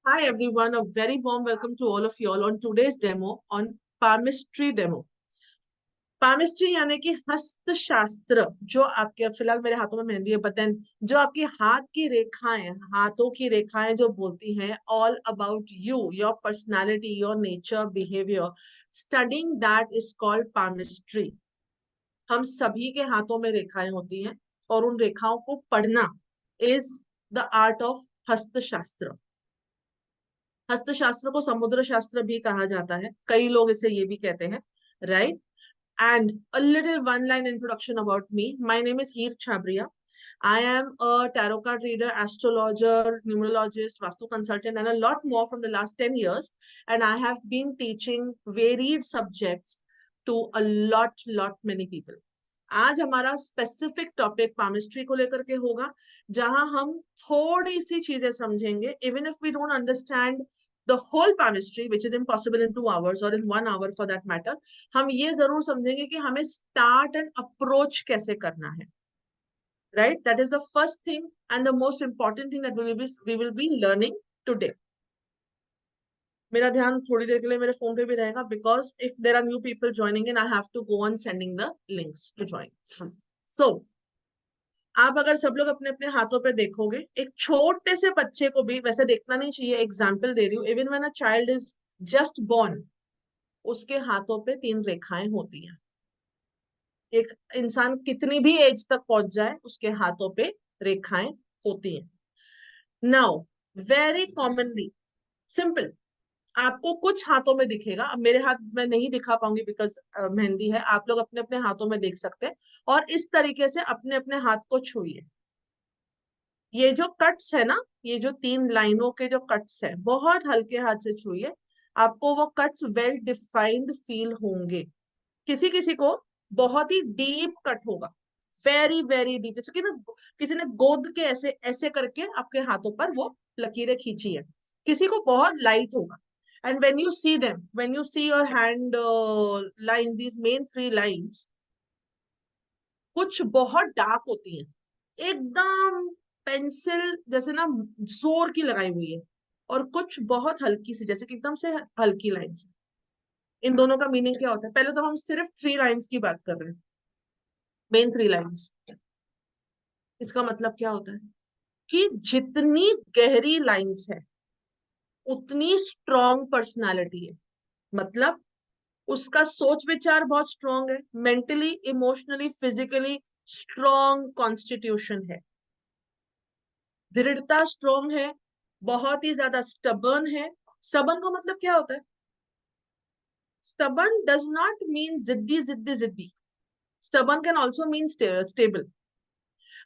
Hi everyone, a very warm welcome to all of you all on today's demo on palmistry demo. palmistry यानी कि हस्तशास्त्र, जो आपके फिलहाल मेरे हाथों में मेहंदी है, बटन जो आपकी हाथ की रेखाएं, हाथों की रेखाएं जो बोलती हैं all about you, your personality, your nature, behavior. Studying that is called palmistry. हम सभी के हाथों में रेखाएं होती हैं और उन रेखाओं को पढ़ना is the art of हस्तशास्त्र. हस्तशास्त्र को समुद्र शास्त्र भी कहा जाता है, कई लोग इसे ये भी कहते हैं, right? And a little one-line introduction about me. My name is Heer Chhabria. I am a tarot card reader, astrologer, numerologist, Vastu consultant, and a lot more from the last 10 years. And I have been teaching varied subjects to a lot many people. आज हमारा specific topic palmistry को लेकर के होगा, जहां हम थोड़ी सी चीजें समझेंगे. Even if we don't understand the whole palmistry, which is impossible in 2 hours or in 1 hour for that matter, हम ये जरूर समझेंगे कि हमें start and approach कैसे करना है, right? That is the first thing and the most important thing that we will be learning today. मेरा ध्यान थोड़ी देर के लिए मेरे फोन पे भी रहेगा, because if there are new people joining in, I have to go on sending the links to join. So आप अगर सब लोग अपने अपने हाथों पे देखोगे, एक छोटे से बच्चे को भी वैसे देखना नहीं चाहिए, एग्जाम्पल दे रही हूँ, even when a child is just born, उसके हाथों पे 3 रेखाएं होती हैं. एक इंसान कितनी भी एज तक पहुंच जाए, उसके हाथों पे रेखाएं होती हैं. नाउ वेरी कॉमनली, सिंपल, आपको कुछ हाथों में दिखेगा. अब मेरे हाथ में नहीं दिखा पाऊंगी बिकॉज मेहंदी है. आप लोग अपने अपने हाथों में देख सकते हैं और इस तरीके से अपने अपने हाथ को छुइए. ये जो कट्स है ना, ये जो 3 लाइनों के जो कट्स है, बहुत हल्के हाथ से छुइए. आपको वो कट्स वेल डिफाइंड फील होंगे. किसी किसी को बहुत ही डीप कट होगा, वेरी वेरी डीप, जैसे कि ना किसी ने गोद के ऐसे ऐसे करके आपके हाथों पर वो लकीरें खींची है. किसी को बहुत लाइट होगा. And when you see them, when you see your hand lines, these main 3 lines, कुछ बहुत डार्क होती हैं, एकदम पेंसिल जैसे ना जोर की लगाई हुई है, और कुछ बहुत हल्की सी, जैसे कि एकदम से हल्की लाइंस. इन दोनों का मीनिंग क्या होता है? पहले तो हम सिर्फ 3 लाइंस की बात कर रहे हैं, मेन 3 लाइंस. इसका मतलब क्या होता है कि जितनी गहरी लाइंस है, उतनी स्ट्रॉन्ग पर्सनालिटी है. मतलब उसका सोच विचार बहुत स्ट्रॉन्ग है, mentally, emotionally, physically strong constitution है, दृढ़ता स्ट्रॉन्ग है, बहुत ही ज्यादा स्टबर्न है. स्टबर्न का मतलब क्या होता है? स्टबर्न डज नॉट मीन जिद्दी जिद्दी जिद्दी. Stubborn can also mean stable.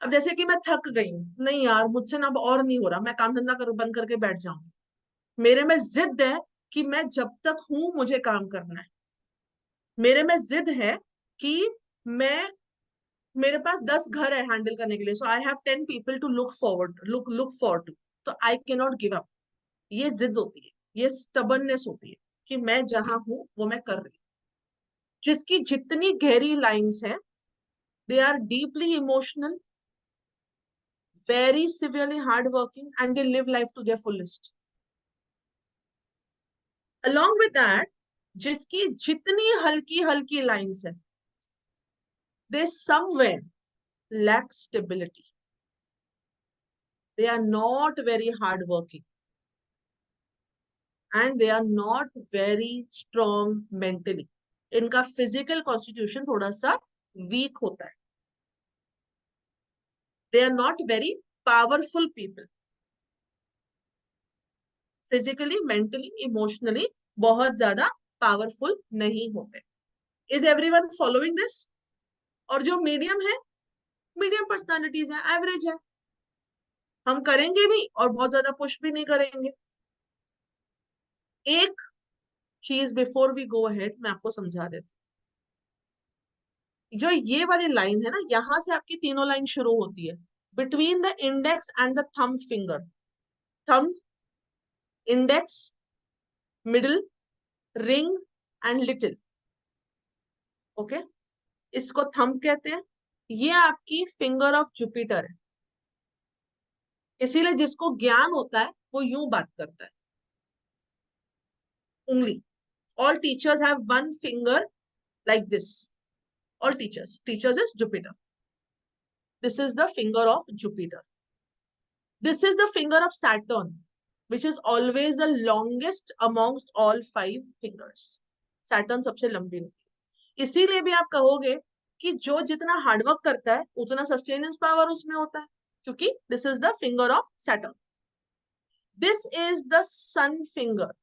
अब जैसे कि मैं थक गई हूँ, नहीं यार मुझसे ना अब और नहीं हो रहा, मैं काम धंधा बंद करके बैठ जाऊंगी. मेरे में जिद है कि मैं जब तक हूं मुझे काम करना है. मेरे में जिद है कि मैं, मेरे पास 10 घर है हैंडल करने के लिए, so I have 10 people to look forward to. तो I can not give up. ये जिद होती है, ये स्टबर्ननेस होती है कि मैं जहां हूं वो मैं कर रही हूँ. जिसकी जितनी गहरी लाइंस है, they are deeply emotional, very severely hardworking, and they live life to their fullest. Along with that, जिसकी जितनी हल्की हल्की लाइंस है, they somewhere lack stability. They are not very hardworking, and they are not very strong mentally. इनका physical constitution थोड़ा सा weak होता है. They are not very powerful people. Physically, mentally, emotionally बहुत ज्यादा powerful नहीं होते. Is everyone following this? और जो मीडियम है, मीडियम पर्सनालिटीज है, एवरेज है. हम करेंगे भी और बहुत ज्यादा पुश भी नहीं करेंगे. एक चीज बिफोर वी गो अहेड मैं आपको समझा देती हूँ. जो ये वाली लाइन है ना, यहां से आपकी तीनों लाइन शुरू होती है, between the index and the thumb finger. Thumb, index, middle, ring and little. Okay, इसको थंब कहते हैं. ये आपकी फिंगर ऑफ जुपिटर है. इसीलिए जिसको ज्ञान होता है वो यूं बात करता है. Only. All teachers have one finger like this. All teachers. Teachers is Jupiter. This is the finger of Jupiter. This is the finger of Saturn, which is always the longest amongst all 5 fingers. Saturn सबसे लंबी होती है. इसीलिए भी आप कहोगे कि जो जितना हार्डवर्क करता है उतना सस्टेनेंस पावर उसमें होता है, क्योंकि this is the finger of Saturn. This is the sun finger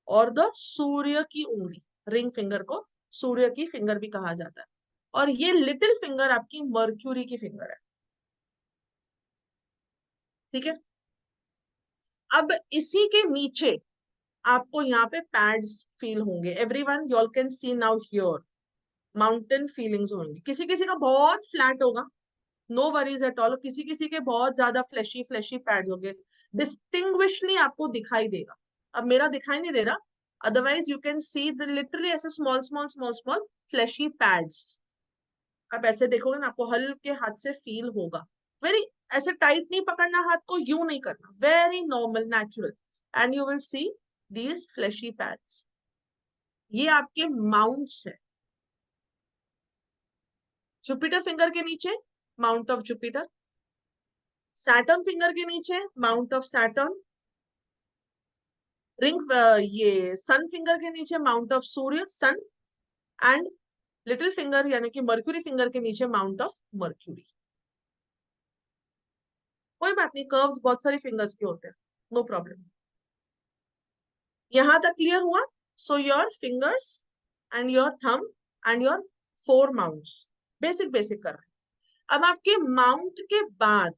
और द सूर्य की उंगली. रिंग फिंगर को सूर्य की फिंगर भी कहा जाता है. और ये लिटिल फिंगर आपकी मर्क्यूरी की फिंगर है. ठीक है. अब इसी के नीचे आपको यहाँ पे पैड्स फील होंगे. Everyone you all can see now here mountain feelings होंगी. किसी किसी का बहुत फ्लैट होगा, नो वरीज एट ऑल. किसी किसी के बहुत ज्यादा फ्लैशी फ्लैशी पैड्स होंगे. डिस्टिंग्विशली आपको दिखाई देगा. अब मेरा दिखाई नहीं दे रहा, otherwise you can see the literally ऐसे small small small small flashy pads. आप ऐसे देखोगे ना, आपको हल्के हाथ से फील होगा. वेरी ऐसे टाइट नहीं पकड़ना हाथ को, यूं नहीं करना, very normal natural. And you will see these fleshy pads. ये आपके माउंट्स है. जुपिटर फिंगर के नीचे mount of Jupiter. Saturn finger के नीचे माउंट ऑफ सैटर्न. रिंग ये सन फिंगर के नीचे mount of Surya sun. And little finger यानी कि मर्क्यूरी फिंगर के नीचे माउंट ऑफ मर्क्यूरी. कोई बात नहीं, कर्व्स बहुत सारी फिंगर्स के होते हैं, नो प्रॉब्लम. यहां तक क्लियर हुआ. So your fingers and your thumb and your 4 mounts basic basic कर रहे हैं. अब आपके माउंट के बाद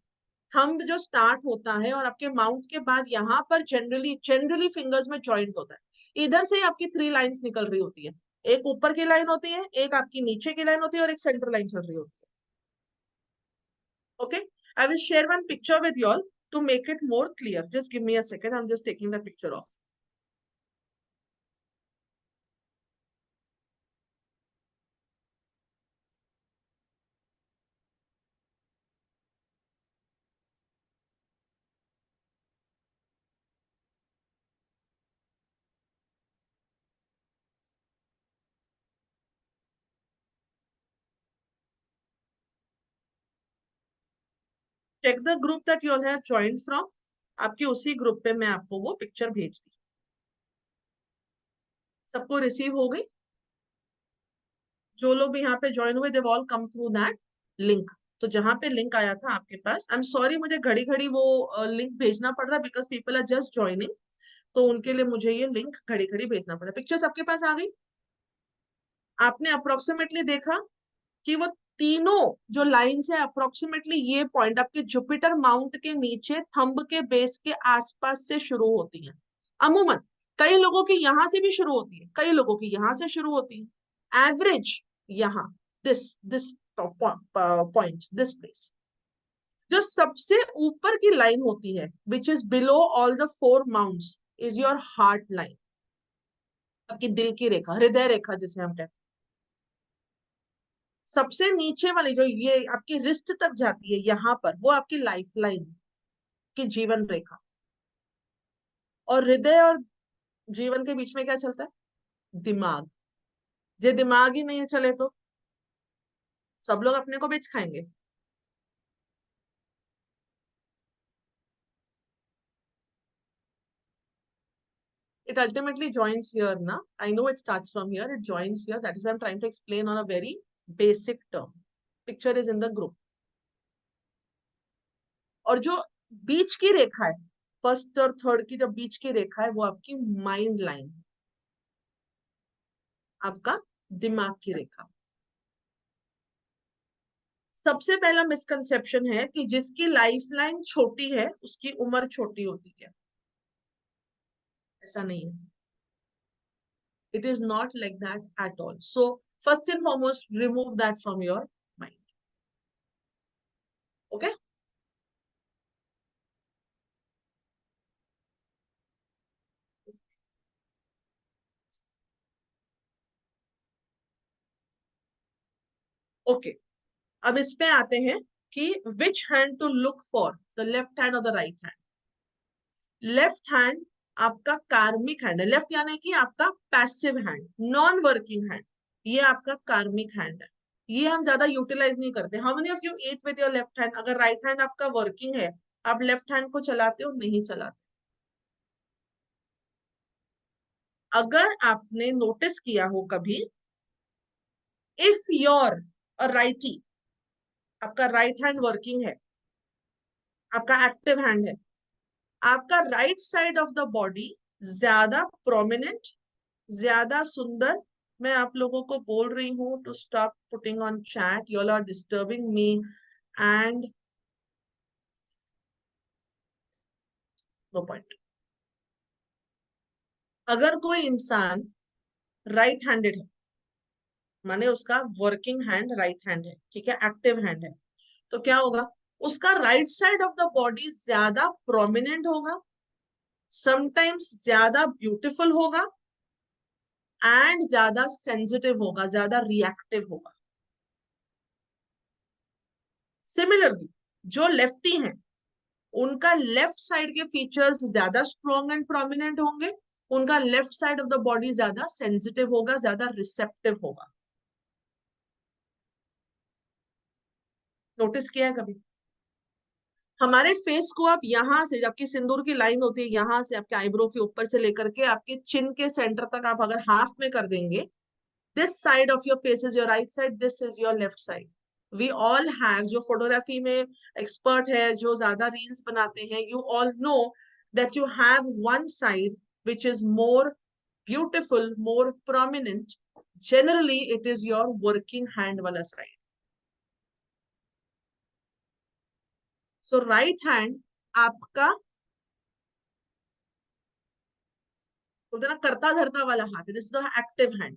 थंब जो स्टार्ट होता है और आपके माउंट के बाद यहाँ पर जनरली फिंगर्स में जॉइंट होता है. इधर से आपकी 3 लाइंस निकल रही होती है. एक ऊपर की लाइन होती है, एक आपकी नीचे की लाइन होती है और एक सेंटर लाइन चल रही होती है. Okay, I will share one picture with you all to make it more clear. Just give me a second. I'm just taking the picture off. Check the group that you all have joined from. आपके उसी group पे मैं आपको वो picture भेज दी. सबको receive हो गई. जो लोग भी यहाँ पे ज्वाइन हुए, they've all come through that link. तो जहां पे लिंक आया था आपके पास, आई एम सॉरी मुझे घड़ी घड़ी वो लिंक भेजना पड़ रहा है because people are just joining. तो उनके लिए मुझे ये लिंक घड़ी घड़ी भेजना पड़ा. पिक्चर्स आपके पास आ गई. आपने अप्रोक्सीमेटली देखा कि वो तीनों जो लाइंस है अप्रोक्सीमेटली ये पॉइंट आपके जुपिटर माउंट के नीचे थंब के बेस के आसपास से शुरू होती हैं. अमूमन कई लोगों की यहां से भी शुरू होती है, कई लोगों की यहां से शुरू होती है. एवरेज यहाँ this this point this place. जो सबसे ऊपर की लाइन होती है which is below all the 4 mounts is your heart line. आपकी दिल की रेखा, हृदय रेखा जिसे हम कहते हैं. सबसे नीचे वाली जो ये आपकी रिस्ट तक जाती है यहाँ पर, वो आपकी लाइफ लाइन की जीवन रेखा. और हृदय और जीवन के बीच में क्या चलता है? दिमाग. जे दिमाग ही नहीं चले तो सब लोग अपने को बेच खाएंगे. It ultimately joins here na. I know it starts from here, it joins here. That is why I'm trying to explain on a very basic term. Picture is in the group. और जो बीच की रेखा है, first और third की जो बीच की रेखा है, वो आपकी माइंड लाइन, आपका दिमाग की रेखा. सबसे पहला मिसकंसेप्शन है कि जिसकी लाइफ लाइन छोटी है उसकी उम्र छोटी होती है. ऐसा नहीं है. It is not like that at all. So first and foremost remove that from your mind. Okay. Okay, अब इस पे आते हैं कि which hand to look for, the left hand और the right hand. Left hand आपका karmic hand है। Left यानी कि आपका passive hand, non working hand, ये आपका कार्मिक हैंड है। ये हम ज्यादा यूटिलाइज नहीं करते। How many of you eat with your left hand? अगर राइट हैंड आपका वर्किंग है, आप लेफ्ट हैंड को चलाते हो? नहीं चलाते। अगर आपने नोटिस किया हो कभी, इफ योर अ राइटी, आपका राइट हैंड वर्किंग है, आपका एक्टिव हैंड है, आपका right side of the body ज्यादा प्रोमिनेंट, ज्यादा सुंदर। मैं आप लोगों को बोल रही हूँ to stop putting on chat, you all are disturbing me and no point. अगर कोई इंसान राइट हैंडेड है, माने उसका वर्किंग हैंड राइट हैंड है, ठीक है, एक्टिव हैंड है, तो क्या होगा? उसका right side of the body ज्यादा प्रोमिनेंट होगा, समटाइम्स ज्यादा ब्यूटीफुल होगा एंड ज्यादा सेंसिटिव होगा, ज्यादा रिएक्टिव होगा। सिमिलरली जो लेफ्टी हैं, उनका लेफ्ट साइड के फीचर्स ज्यादा स्ट्रॉन्ग एंड प्रोमिनेंट होंगे, उनका left side of the body ज्यादा सेंसिटिव होगा, ज्यादा रिसेप्टिव होगा। नोटिस किया है कभी? हमारे फेस को आप यहां से, आपकी सिंदूर की लाइन होती है, यहां से आपके आईब्रो के ऊपर से लेकर के आपके चिन के सेंटर तक आप अगर हाफ में कर देंगे, this side of your face is your right side, this is your left side. We all have, जो फोटोग्राफी में एक्सपर्ट है, जो ज्यादा रील्स बनाते हैं, you all know that you have one side which is more beautiful, more prominent. Generally it is your working hand वाला side. So right hand आपका बोलते ना करता धरता वाला हाथ है, this is the active hand.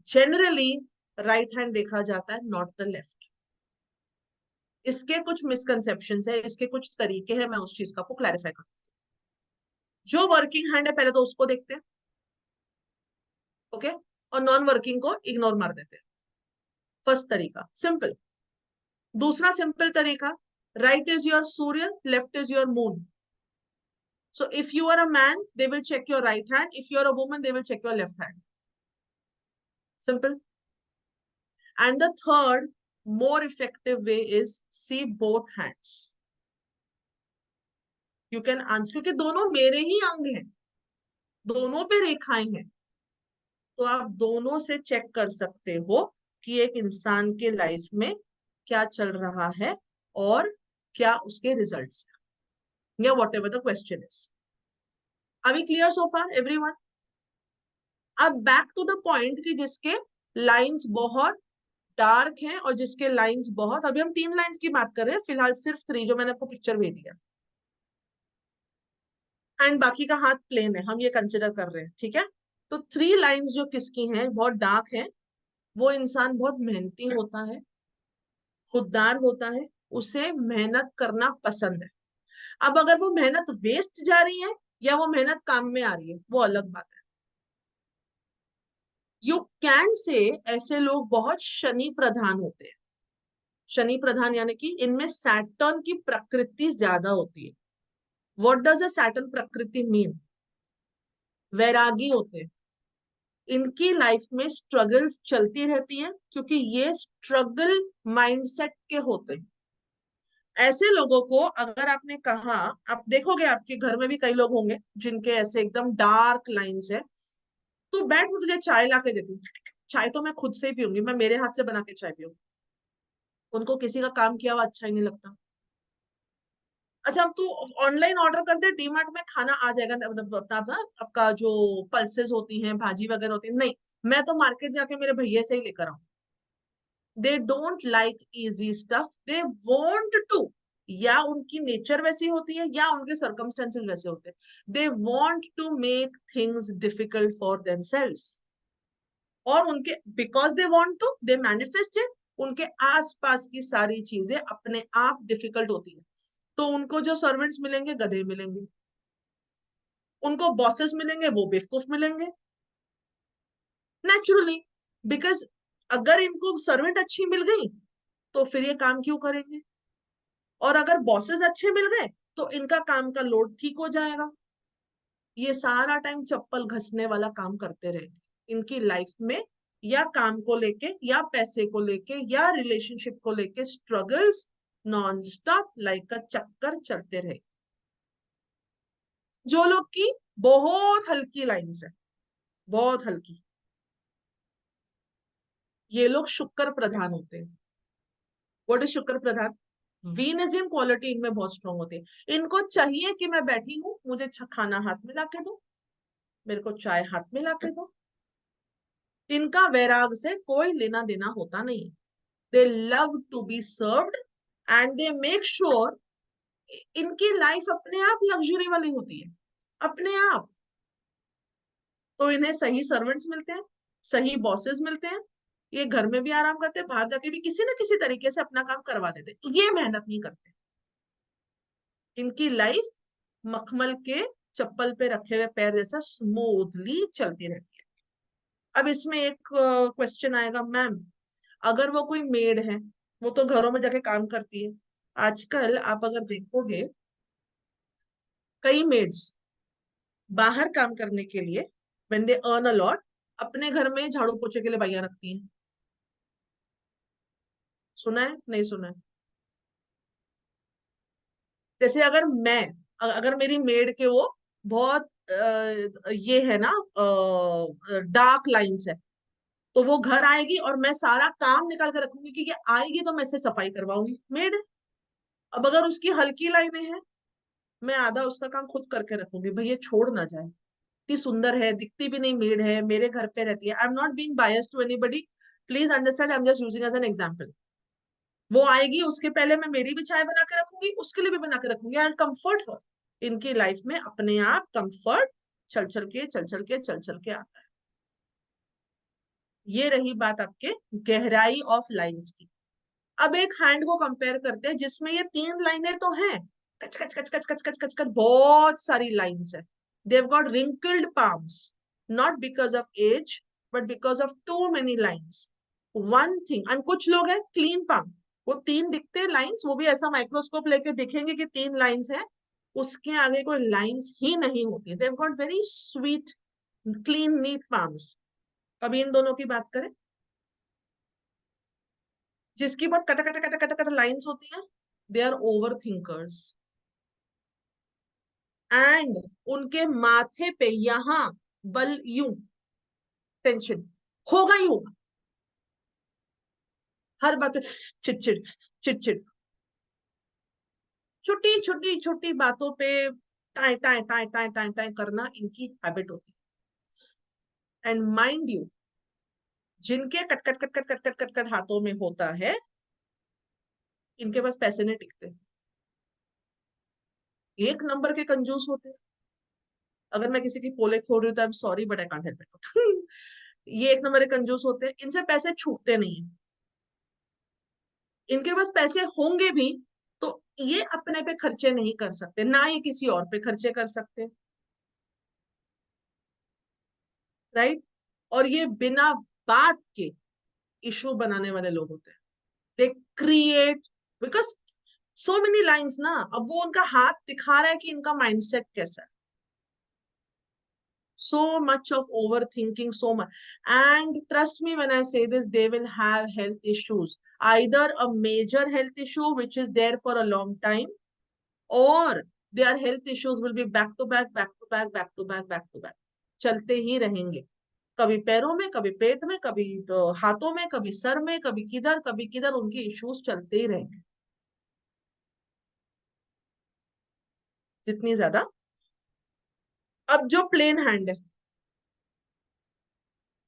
Generally right hand देखा जाता है, नॉट द लेफ्ट। इसके कुछ मिसकंसेप्शन है, इसके कुछ तरीके हैं, मैं उस चीज का आपको क्लैरिफाई करूँ। जो वर्किंग हैंड है पहले तो उसको देखते हैं, ओके, और नॉन वर्किंग को इग्नोर मार देते हैं। फर्स्ट तरीका सिंपल। दूसरा सिंपल तरीका, right is your Surya, left is your moon. So if you are a man, they will check your right hand. If you are a woman, they will check your left hand. Simple. And the third, more effective way is see both hands. You can answer, क्योंकि दोनों मेरे ही अंग हैं, दोनों पे रेखाएं हैं, तो आप दोनों से चेक कर सकते हो कि एक इंसान के लाइफ में क्या चल रहा है और क्या उसके रिजल्ट्स हैं, या what ever the question is. अभी क्लियर सो फार एवरीवन? अब बैक टू द पॉइंट कि जिसके लाइंस बहुत डार्क हैं और जिसके लाइंस बहुत, अभी हम 3 लाइंस की बात कर रहे हैं फिलहाल, सिर्फ 3 जो मैंने आपको पिक्चर भेज दिया, एंड बाकी का हाथ प्लेन है, हम ये कंसिडर कर रहे हैं, ठीक है। तो 3 लाइंस जो किसकी हैं, बहुत डार्क है, वो इंसान बहुत मेहनती होता है, खुददार होता है, उसे मेहनत करना पसंद है। अब अगर वो मेहनत वेस्ट जा रही है या वो मेहनत काम में आ रही है, वो अलग बात है। यू कैन से ऐसे लोग बहुत शनि प्रधान होते हैं। शनि प्रधान यानी कि इनमें सैटर्न की प्रकृति ज्यादा होती है। व्हाट डज अ सैटर्न प्रकृति मीन? वैरागी होते हैं, इनकी लाइफ में स्ट्रगल्स चलती रहती हैं, क्योंकि ये स्ट्रगल माइंडसेट के होते हैं। ऐसे लोगों को अगर आपने कहा, आप देखोगे आपके घर में भी कई लोग होंगे जिनके ऐसे एकदम डार्क लाइंस है, तो बैठ मैं तुझे चाय ला के देती हूँ, चाय तो मैं खुद से ही पीऊंगी, मैं मेरे हाथ से बना के चाय पीऊंगी, उनको किसी का काम किया हुआ अच्छा ही नहीं लगता। अच्छा अब तू ऑनलाइन ऑर्डर कर दे, डीमार्ट में खाना आ जाएगा, मतलब बता था आपका जो पल्सेस होती हैं, भाजी वगैरह होती है, नहीं, मैं तो मार्केट जाके मेरे भैया से ही लेकर आऊं। They don't like easy stuff, they want to, या उनकी नेचर वैसी होती है या उनके सर्कमस्टेंसेस वैसे होते हैं, they want to make things difficult for themselves, और उनके because they want to they manifest it, उनके आसपास की सारी चीजें अपने आप डिफिकल्ट होती है। तो उनको जो सर्वेंट्स मिलेंगे गधे मिलेंगे, उनको बॉसेस मिलेंगे वो बेवकूफ मिलेंगे, नेचुरली। बिकॉज अगर इनको सर्वेंट अच्छी मिल गई तो फिर ये काम क्यों करेंगे, और अगर बॉसेस अच्छे मिल गए तो इनका काम का लोड ठीक हो जाएगा। ये सारा टाइम चप्पल घसने वाला काम करते रहेंगे इनकी लाइफ में, या काम को लेके या पैसे को लेके या रिलेशनशिप को लेके स्ट्रगल्स नॉन स्टॉप लाइक का चक्कर चलते रहे। जो लोग की बहुत हल्की लाइंस है, बहुत हल्की, ये लोग शुक्र प्रधान होते हैं। व्हाट इज शुक्र प्रधान? वीनसियन क्वालिटी इनमें बहुत स्ट्रांग होती है। इनको चाहिए कि मैं बैठी हूं, मुझे खाना हाथ में लाके दो, मेरे को चाय हाथ में लाके दो। इनका वैराग से कोई लेना देना होता नहीं। They love to be served and they make sure इनकी लाइफ अपने आप लग्जरी वाली होती है, अपने आप। तो इन्हें सही सर्वेंट्स मिलते हैं, सही बॉसेस मिलते हैं, ये घर में भी आराम करते हैं, बाहर जाके भी किसी ना किसी तरीके से अपना काम करवा देते हैं। ये मेहनत नहीं करते, इनकी लाइफ मखमल के चप्पल पे रखे हुए पैर जैसा स्मूथली चलती रहती है। अब इसमें एक क्वेश्चन आएगा, मैम अगर वो कोई मेड है, वो तो घरों में जाके काम करती है। आजकल आप अगर देखोगे, कई मेड्स बाहर काम करने के लिए when they earn a lot, अपने घर में झाड़ू पोछे के लिए भैया रखती हैं। सुना है? नहीं सुना है? जैसे अगर मैं, अगर मेरी मेड के वो बहुत ये है ना, डार्क लाइंस है, तो वो घर आएगी और मैं सारा काम निकाल कर रखूंगी कि ये आएगी तो मैं इससे सफाई करवाऊंगी, मेड है। अब अगर उसकी हल्की लाइनें हैं, मैं आधा उसका काम खुद करके रखूंगी, भैया छोड़ ना जाए। इतनी सुंदर है, दिखती भी नहीं मेड है, मेरे घर पे रहती है। I am not being biased to anybody, please understand, I am just using as an example. वो आएगी, उसके पहले मैं मेरी भी चाय बना के रखूंगी, उसके लिए भी बना के रखूंगी, आई कंफर्ट हर। इनकी लाइफ में अपने आप कंफर्ट चल चल के चल चल के चल चल के आता है। ये रही बात आपके गहराई ऑफ लाइंस की। अब एक हैंड को कंपेयर करते हैं जिसमें ये 3 लाइनें तो हैं, कच कच कच कच कच कच कच कच बहुत सारी लाइंस है। They've got wrinkled palms, not because of age but because of too many lines. One thing, and कुछ लोग हैं क्लीन palm, वो 3 दिखते हैं लाइंस, वो भी ऐसा माइक्रोस्कोप लेके दिखेंगे कि 3 लाइंस है, उसके आगे कोई लाइंस ही नहीं होती। They've got very sweet clean neat palms। अभी इन दोनों की बात करें, जिसकी बहुत कटा कटा कटा कटा कटा लाइंस होती हैं, दे आर ओवर थिंकर्स। एंड उनके माथे पे यहां बल यूं टेंशन होगा ही होगा, हर बात पे चिड़चिड़ चिड़चिड़, छोटी छोटी छोटी बातों पे tie tie tie tie tie tie करना इनकी हैबिट होती है। एंड माइंड यू, जिनके cut cut cut cut cut cut cut cut हाथों में होता है, इनके पास पैसे नहीं टिकते, एक नंबर के कंजूस होते हैं। अगर मैं किसी की पोले खोल रही हूँ तो I am sorry but I can't help it. ये एक नंबर के कंजूस होते हैं, इनसे पैसे छूटते नहीं है। इनके पास पैसे होंगे भी तो ये अपने पे खर्चे नहीं कर सकते, ना ये किसी और पे खर्चे कर सकते, राइट। और ये बिना बात के इशू बनाने वाले लोग होते हैं। They create, because so many lines ना, अब वो उनका हाथ दिखा रहा है कि इनका माइंडसेट कैसा है। So much of overthinking, so much. And trust me when I say this, they will have health issues. Either a major health issue, which is there for a long time, or their health issues will be back to back, back to back, back to back, back to back. चलते ही रहेंगे, कभी पैरों में, कभी पेट में, कभी तो हाथों में, कभी सर में, कभी किधर उनके इश्यूज चलते ही रहेंगे। जितनी ज्यादा, अब जो प्लेन हैंड है,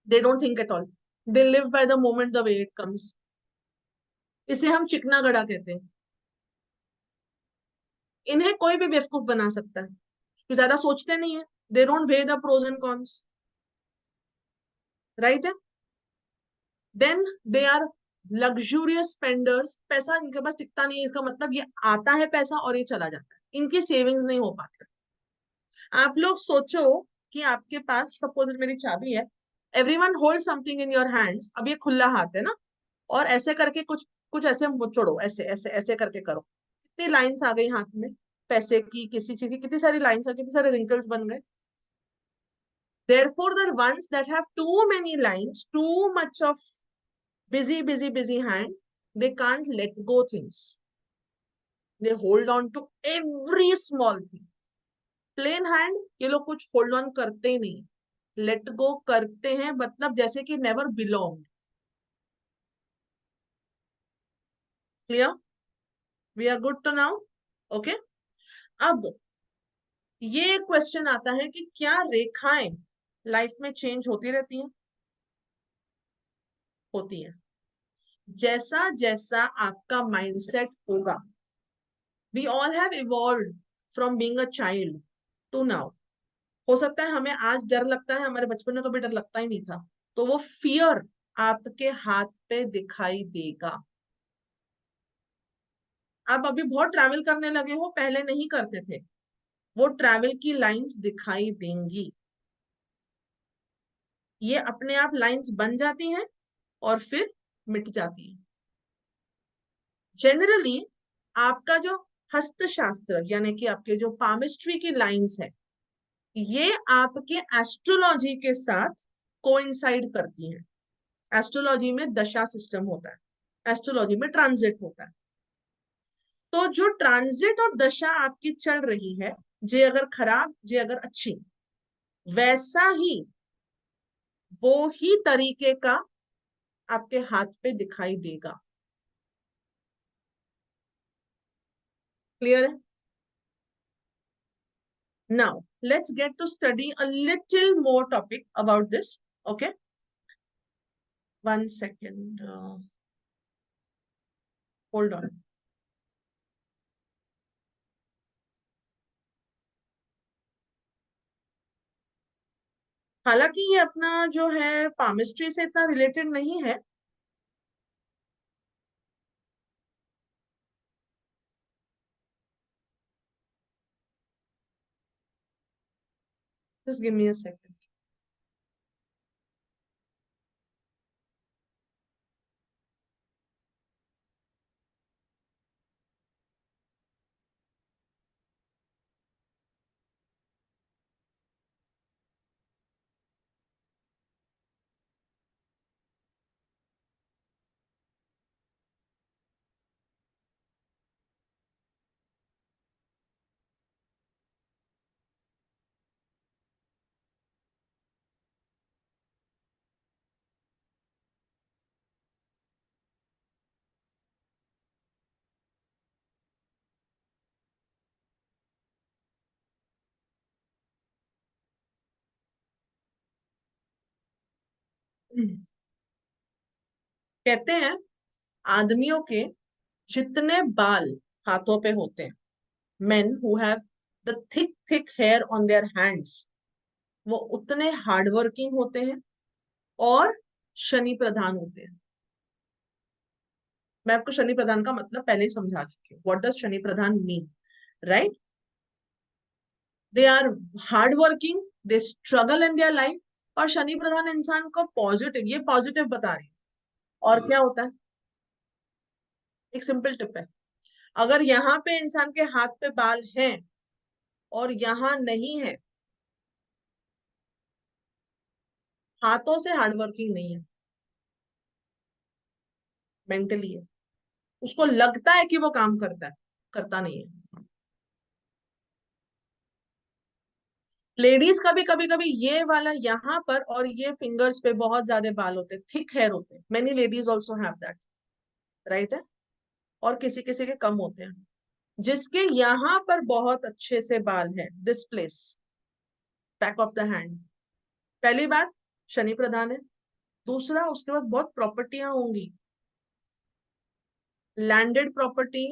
they don't think at all, they live by the moment the way it comes. इसे हम चिकना गड़ा कहते हैं। इन्हें कोई भी बेवकूफ बना सकता है, तो ज्यादा सोचते नहीं है। They don't weigh the pros and cons, right है। Then they are luxurious spenders, पैसा इनके पास टिकता नहीं है, इसका मतलब ये आता है पैसा और ये चला जाता है, इनकी सेविंग्स नहीं हो पाती। आप लोग सोचो कि आपके पास सपोज मेरी चाबी है, everyone hold something in your hands, अब ये खुला हाथ है ना, और ऐसे करके कुछ कुछ ऐसे मुचड़ो, ऐसे ऐसे ऐसे करके करो, कितनी लाइंस आ गई हाथ में, पैसे की, किसी चीज की, कितनी सारी लाइंस आ गई, कितने सारे रिंकल्स बन गए। Therefore, the ones that have too many lines, too much of busy hand, they can't let go things. They hold on to every small thing. Plain hand ये लोग कुछ होल्ड ऑन करते ही नहीं, लेट गो करते हैं, मतलब जैसे कि never belong. Clear? We are good to now. Okay. अब ये क्वेश्चन आता है कि क्या रेखाएं लाइफ में चेंज होती रहती हैं? होती हैं. जैसा जैसा आपका माइंडसेट होगा. We all have evolved from being a child to now. हो सकता है हमें आज डर लगता है, हमारे बचपन में कभी डर लगता ही नहीं था. तो वो फियर आपके हाथ पे दिखाई देगा. आप अभी बहुत ट्रैवल करने लगे हो, पहले नहीं करते थे. वो ट्रैवल की लाइंस दिखाई देंगी. ये अपने आप लाइंस बन जाती हैं और फिर मिट जाती हैं. जनरली आपका जो हस्तशास्त्र यानी कि आपके जो पामिस्ट्री की लाइंस है, ये आपके एस्ट्रोलॉजी के साथ कोइंसाइड करती हैं. एस्ट्रोलॉजी में दशा सिस्टम होता है, एस्ट्रोलॉजी में ट्रांजिट होता है. तो जो ट्रांजिट और दशा आपकी चल रही है, जे अगर खराब जे अगर अच्छी, वैसा ही वो ही तरीके का आपके हाथ पे दिखाई देगा. क्लियर है? Now let's get to study a little more topic about this. Okay, 1 second. Hold on. हालांकि ये अपना जो है पामिस्ट्री से इतना रिलेटेड नहीं है. Just give me a second. कहते हैं आदमियों के जितने बाल हाथों पे होते हैं, men who have the thick hair on their hands, वो उतने हार्डवर्किंग होते हैं और शनि प्रधान होते हैं. मैं आपको शनि प्रधान का मतलब पहले ही समझा चुकी हूँ. व्हाट डज शनि प्रधान mean? Right? They are hardworking, they struggle in their life. और शनि प्रधान इंसान को पॉजिटिव, ये पॉजिटिव बता रही है. और क्या होता है? एक सिंपल टिप है. अगर यहाँ पे इंसान के हाथ पे बाल हैं और यहाँ नहीं है, हाथों से हार्डवर्किंग नहीं है, मेंटली है. उसको लगता है कि वो काम करता है, करता नहीं है. लेडीज का भी कभी कभी ये वाला यहाँ पर और ये फिंगर्स पे बहुत ज्यादा बाल होते हैं, थिक हेयर होते हैं. Many ladies also have that. Right है? और किसी किसी के कम होते हैं. जिसके यहाँ पर बहुत अच्छे से बाल है, this place, back of the hand, पहली बात शनि प्रधान है. दूसरा, उसके पास बहुत प्रॉपर्टियां होंगी, लैंडेड प्रॉपर्टी,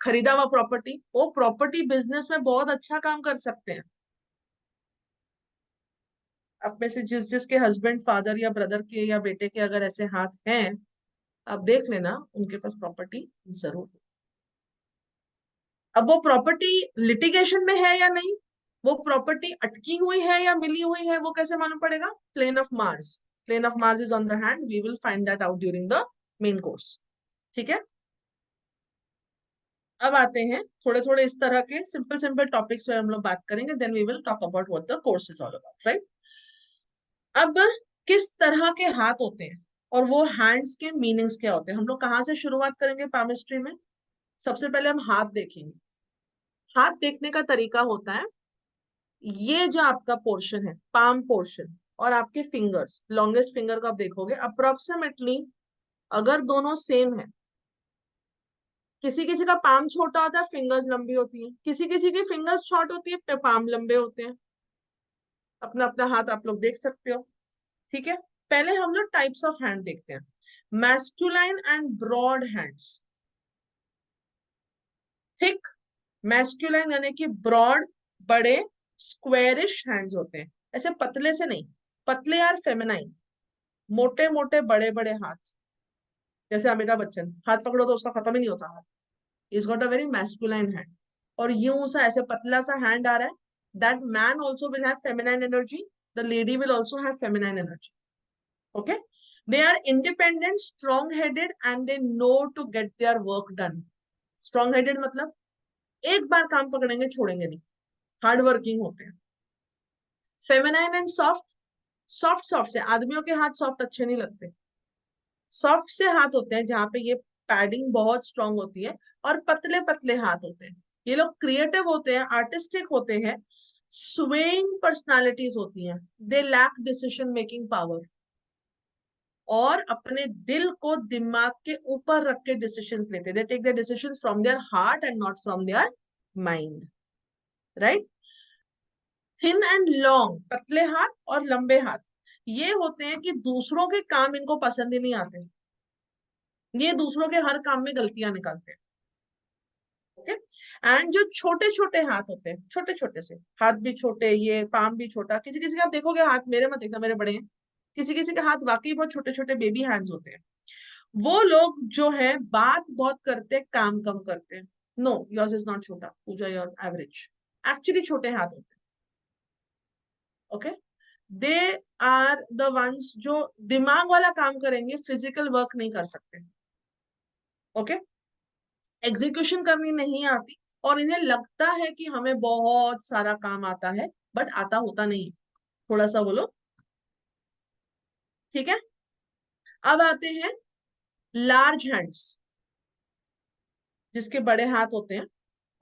खरीदा हुआ प्रॉपर्टी. वो प्रॉपर्टी बिजनेस में बहुत अच्छा काम कर सकते हैं. अब में से जिस जिसके हस्बैंड, फादर या ब्रदर के या बेटे के अगर ऐसे हाथ हैं, आप देख लेना उनके पास प्रॉपर्टी जरूर. अब वो प्रॉपर्टी लिटिगेशन में है या नहीं, वो प्रॉपर्टी अटकी हुई है या मिली हुई है, वो कैसे मालूम पड़ेगा? Plain of Mars. Plain of Mars is on the hand. We will find that out during the main course. ठीक है? अब आते हैं थोड़े थोड़े इस तरह के सिंपल सिंपल टॉपिक्स पे हम लोग बात करेंगे. Then we will talk about what the course is all about. Right? अब किस तरह के हाथ होते हैं और वो हैंड्स के मीनिंग्स क्या होते हैं, हम लोग कहाँ से शुरुआत करेंगे पामिस्ट्री में? सबसे पहले हम हाथ देखेंगे। हाथ देखने का तरीका होता है, ये जो आपका पोर्शन है पाम पोर्शन और आपके फिंगर्स, लॉन्गेस्ट फिंगर को आप देखोगे अप्रोक्सीमेटली, अगर दोनों सेम है, किसी किसी का पाम छोटा होता है, फिंगर्स लंबी होती है, किसी किसी की फिंगर्स शॉर्ट होती है, पाम लंबे होते हैं। अपना अपना हाथ आप लोग देख सकते हो। ठीक है, पहले हम लोग टाइप्स ऑफ हैंड देखते हैं। Masculine and broad hands. Thick, masculine यानी कि ब्रॉड, बड़े स्क्वेरिश हैंड्स होते हैं, ऐसे पतले से नहीं। पतले यार फेमिनाइन, मोटे मोटे बड़े बड़े हाथ, जैसे अमिताभ बच्चन, हाथ पकड़ो तो उसका खत्म ही नहीं होता हाथ। Is got a very masculine hand. और यूं सा ऐसे पतला सा हैंड आ रहा है, that man also will have feminine energy, the lady will also have feminine energy. Okay, they are independent, strong headed and they know to get their work done. Strong headed मतलब एक बार काम पकड़ेंगे छोड़ेंगे नहीं, hard working होते हैं। Feminine and soft, soft soft से, आदमियों के हाथ सॉफ्ट अच्छे नहीं लगते, सॉफ्ट से हाथ होते हैं जहां पे ये पैडिंग बहुत स्ट्रांग होती है, और पतले पतले हाथ होते हैं। ये लोग क्रिएटिव होते हैं, आर्टिस्टिक होते हैं, स्वेइंग पर्सनालिटीज होती हैं, they lack decision making power, और अपने दिल को दिमाग के ऊपर रख के डिसीजंस लेते हैं, they take the decisions from their heart and not from their mind, right. Thin and long, पतले हाथ और लंबे हाथ, ये होते हैं कि दूसरों के काम इनको पसंद ही नहीं आते, ये दूसरों के हर काम में गलतियां निकालते हैं। ओके, एंड जो छोटे छोटे हाथ होते हैं, छोटे छोटे से हाथ भी छोटे, ये पाम भी छोटा, किसी किसी के आप देखोगे हाथ, मेरे मत देखना मेरे बड़े हैं, किसी किसी के हाथ वाकई बहुत छोटे छोटे बेबी हैंड्स होते हैं। वो लोग जो है बात बहुत करते, काम कम करते हैं। नो, योर्स इज नॉट छोटा पूजा, योर एवरेज, एक्चुअली छोटे हाथ होते हैं। Okay, they are the ones जो दिमाग वाला काम करेंगे, फिजिकल वर्क नहीं कर सकते। ओके, एग्जीक्यूशन करनी नहीं आती, और इन्हें लगता है कि हमें बहुत सारा काम आता है, बट आता होता नहीं है, थोड़ा सा बोलो। ठीक है, अब आते हैं लार्ज हैंड्स, जिसके बड़े हाथ होते हैं,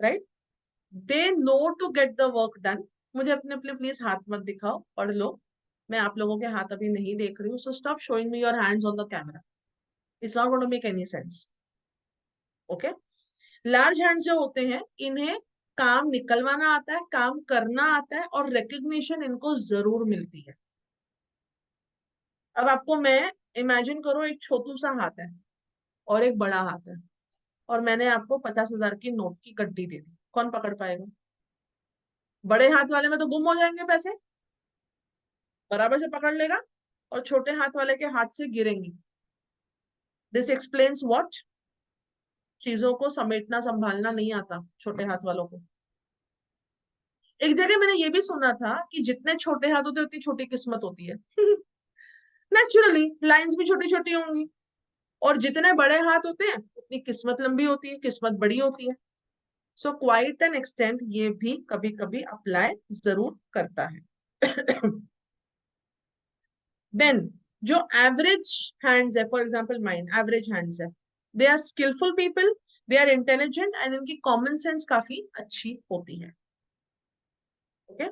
right. They know to get the work done. मुझे अपने अपने प्लीज हाथ मत दिखाओ, पढ़ लो। मैं आप लोगों के हाथ अभी नहीं देख रही हूँ, so stop showing me your hands on the camera, it's not going to make any sense. Okay, large hands जो होते हैं, इन्हें काम निकलवाना आता है, काम करना आता है, और रिकग्निशन इनको जरूर मिलती है। अब आपको मैं, इमेजिन करो एक छोटू सा हाथ है और एक बड़ा हाथ है, और मैंने आपको 50,000 की नोट की गड्डी दे दी, कौन पकड़ पाएगा? बड़े हाथ वाले में तो गुम हो जाएंगे पैसे, बराबर से पकड़ लेगा, और छोटे हाथ वाले के हाथ से गिरेंगी। दिस एक्सप्लेन्स व्हाट, चीजों को समेटना संभालना नहीं आता छोटे हाथ वालों को। एक जगह मैंने ये भी सुना था कि जितने छोटे हाथ होते हैं उतनी छोटी किस्मत होती है। नेचुरली लाइंस भी छोटी छोटी होंगी, और जितने बड़े हाथ होते हैं उतनी किस्मत लंबी होती है, किस्मत बड़ी होती है। सो क्वाइट एन एक्सटेंट ये भी कभी कभी अप्लाई जरूर करता है। देन जो एवरेज हैंड्स है, for example mine average hands है, they are skilful people, they are intelligent, and इनकी कॉमन सेंस काफी अच्छी होती है। ओके,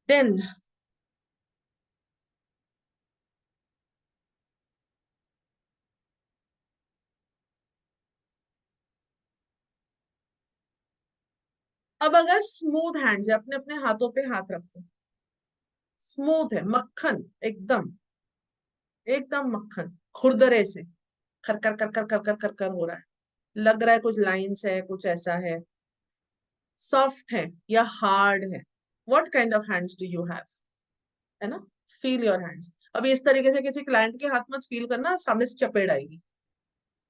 देन अब अगर स्मूथ हैंड्स है, अपने अपने हाथों पे हाथ रखो, स्मूथ है, मक्खन एकदम, एकदम मक्खन, खुरदरे से खर कर कर कर कर कर कर कर हो रहा है, लग रहा है कुछ लाइंस है, कुछ ऐसा है, सॉफ्ट है या हार्ड है, what kind of hands do you have, है ना? Feel your hands. अभी इस तरीके से किसी क्लाइंट के हाथ मत फील करना, सामने से चपेड़ आएगी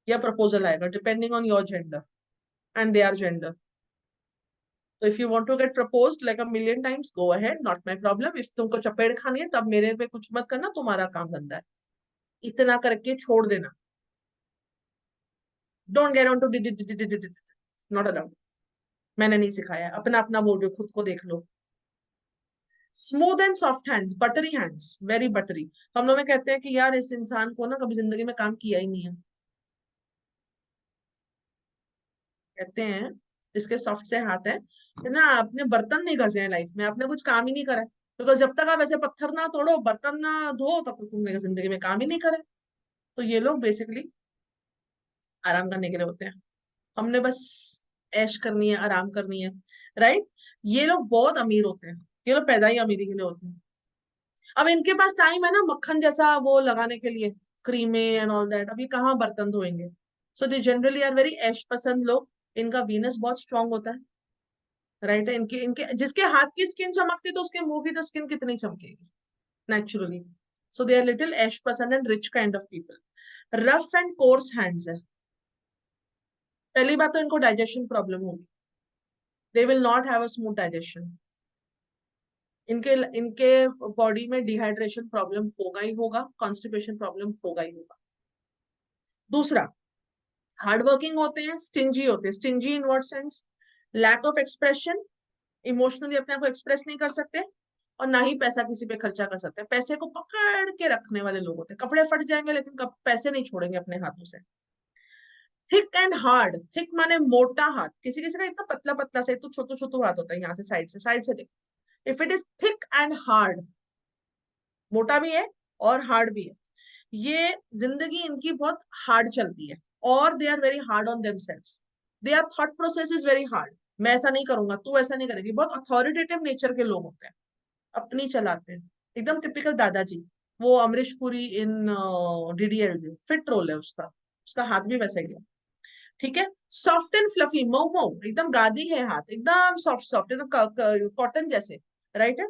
या प्रपोजल आएगा, depending on your gender and their gender. तो if you want to get proposed like a million times, go ahead, not my problem. If तुमको चपेड़ खानी है तब मेरे पे कुछ मत करना, तुम्हारा काम धंधा है, इतना करके छोड़ देना। Don't get on to, not allowed. मैंने नहीं सिखाया, अपना अपना बोल रही हो, खुद को देख लो। Smooth and soft hands, buttery hands, very buttery. हम लोग में कहते हैं कि यार इस इंसान को ना कभी जिंदगी में काम किया ही नहीं है, कहते हैं इसके सॉफ्ट से हाथ है कि ना आपने बर्तन नहीं घसे हैं लाइफ में, आपने कुछ काम ही नहीं करा है। बिकॉज जब तक आप ऐसे पत्थर ना तोड़ो, बर्तन ना धो, तब तक तुमने जिंदगी में काम ही नहीं करा है। तो ये लोग बेसिकली आराम करने के लिए होते हैं। हमने बस ऐश करनी है, आराम करनी है, राइट। ये लोग बहुत अमीर होते हैं, ये लोग पैदा ही अमीरी के लिए होते हैं। अब इनके पास टाइम है ना मक्खन जैसा वो लगाने के लिए, क्रीमे एंड ऑल दैट, अभी कहाँ बर्तन धोएंगे। सो दे जनरली आर वेरी ऐश पसंद लोग। इनका वीनस बहुत स्ट्रांग होता है, राइट है। इनके इनके जिसके हाथ की स्किन चमकती तो उसके मुंह की तो स्किन कितनी चमकेगी naturally. So they are little ऐश पसंद and rich kind of people. Rough and coarse hands है। पहली बात तो इनको डाइजेशन प्रॉब्लम होगी, they will not have a smooth digestion. इनके इनके बॉडी में डिहाइड्रेशन प्रॉब्लम होगा ही होगा, कॉन्स्टिपेशन प्रॉब्लम होगा ही होगा। दूसरा, हार्ड वर्किंग होते हैं, स्टिंजी होते हैं। Stingy in what sense? Lack of expression, emotionally अपने आप को एक्सप्रेस नहीं कर सकते, और ना ही पैसा किसी पे खर्चा कर सकते हैं। पैसे को पकड़ के रखने वाले लोग होते हैं, कपड़े फट जाएंगे लेकिन पैसे नहीं छोड़ेंगे अपने हाथों से। थिक एंड हार्ड, थिक माने मोटा हाथ, किसी किसी का इतना पतला पतला से, तो छोटू छोटू हाथ होता है, यहाँ से साइड से देख। If it is thick and hard, मोटा भी है और हार्ड भी है, ये जिंदगी इनकी बहुत हार्ड चलती है। और they are very hard on themselves, their thought process is very hard. मैं ऐसा नहीं करूंगा, तू ऐसा नहीं करेगी, बहुत अथॉरिटेटिव नेचर के लोग होते हैं, अपनी चलाते हैं, एकदम टिपिकल दादाजी। वो अमरीश पुरी इन डीडीएलजे, फिट रोल है उसका, उसका हाथ भी वैसे ही है, ठीक है। Soft and fluffy, Mau Mau, एकदम गादी है हाथ, एकदम सॉफ्ट सॉफ्ट, एकदम कॉटन जैसे, राइट है।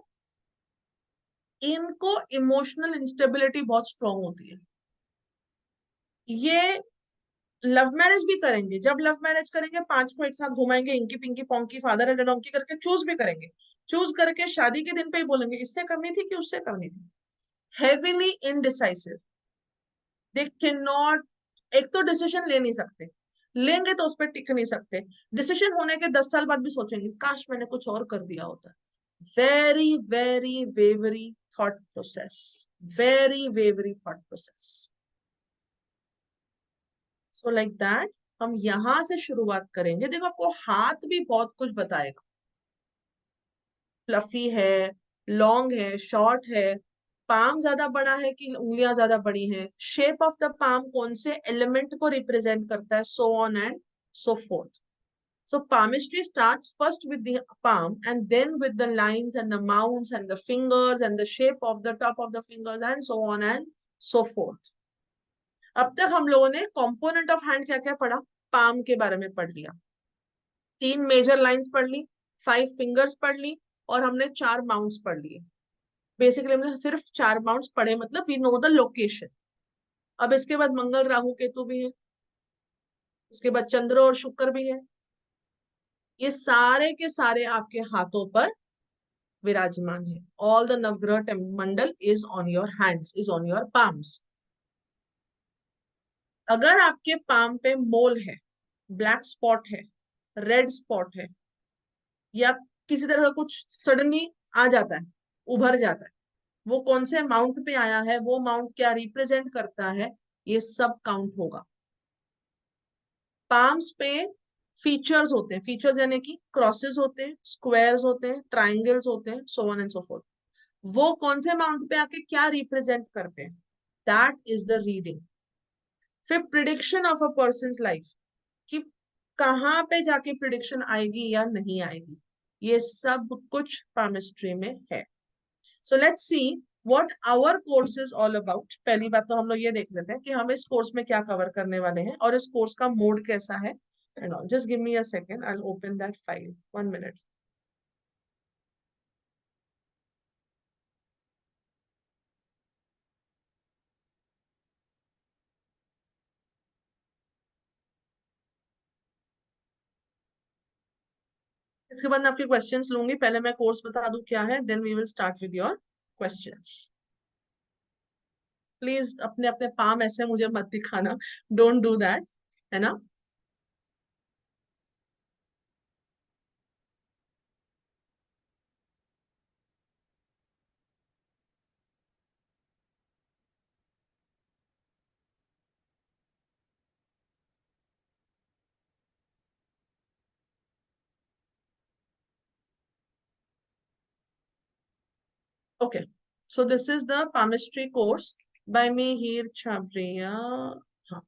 इनको इमोशनल इंस्टेबिलिटी बहुत स्ट्रांग होती है। ये लव मैरिज भी करेंगे, जब लव मैरिज करेंगे पांच को एक साथ घुमाएंगे, inky pinky ponky father and donkey करके चूज भी करेंगे। चूज करके शादी के दिन पे ही बोलेंगे इससे करनी थी कि उससे करनी थी। Heavily indecisive, they can not, एक तो डिसीजन ले नहीं सकते, लेंगे तो उस पर टिक नहीं सकते। डिसीजन होने के 10 साल बाद भी सोचेंगे काश मैंने कुछ और कर दिया होता। Very very wavery thought process, very wavery thought process. So like that, हम यहां से शुरुआत करेंगे। देखो आपको हाथ भी बहुत कुछ बताएगा, फ्लफी है, लॉन्ग है, शॉर्ट है, पाम ज्यादा बड़ा है कि उंगलियां ज्यादा बड़ी हैं, शेप ऑफ द पाम कौन से एलिमेंट को रिप्रेजेंट करता है, so on and so fourth. So palmistry starts first with the palm and then with the lines and the mounts and the fingers and the shape of the top of the fingers and so on and so forth. अब तक हम लोगों ने component of hand क्या क्या पढ़ा, palm के बारे में पढ़ लिया, 3 मेजर लाइंस पढ़ ली, 5 फिंगर्स पढ़ ली, और हमने 4 माउंट्स पढ़ लिए। बेसिकली हमने सिर्फ 4 माउंट्स पढ़े, मतलब वी नो द लोकेशन। अब इसके बाद मंगल राहु केतु भी है, इसके बाद चंद्र और शुक्र भी है, ये सारे के सारे आपके हाथों पर विराजमान है। All the Navagraha mandal is on your hands, is on your palms. अगर आपके पाम पे मोल है, ब्लैक स्पॉट है, रेड स्पॉट है, या किसी तरह का कुछ सडनली आ जाता है, उभर जाता है, वो कौन से माउंट पे आया है, वो माउंट क्या रिप्रेजेंट करता है, ये सब काउंट होगा। पाम्स पे फीचर्स होते हैं, फीचर्स यानी कि क्रॉसेस होते हैं, स्क्वायर्स होते हैं, ट्राइंगल्स होते हैं, so on and so fourth. वो कौन से माउंट पे आके क्या रिप्रेजेंट करते हैं, दैट इज द रीडिंग। फिर prediction of a person life, कि कहाँ पे जाके प्रिडिक्शन आएगी या नहीं आएगी, ये सब कुछ पामिस्ट्री में है। So let's see what our course is all about. पहली बात तो हम लोग ये देख लेते हैं कि हम इस कोर्स में क्या कवर करने वाले हैं और इस कोर्स का मोड कैसा है and all. Just give me a second, I will open that file, 1 minute. इसके बाद मैं आपके क्वेश्चंस लूंगी, पहले मैं कोर्स बता दूं क्या है, then we will start with your questions. Please अपने अपने पाम ऐसे मुझे मत दिखाना, डोंट डू दैट, है ना। Okay, so this is the palmistry course by Mihir Chhabria. हाँ,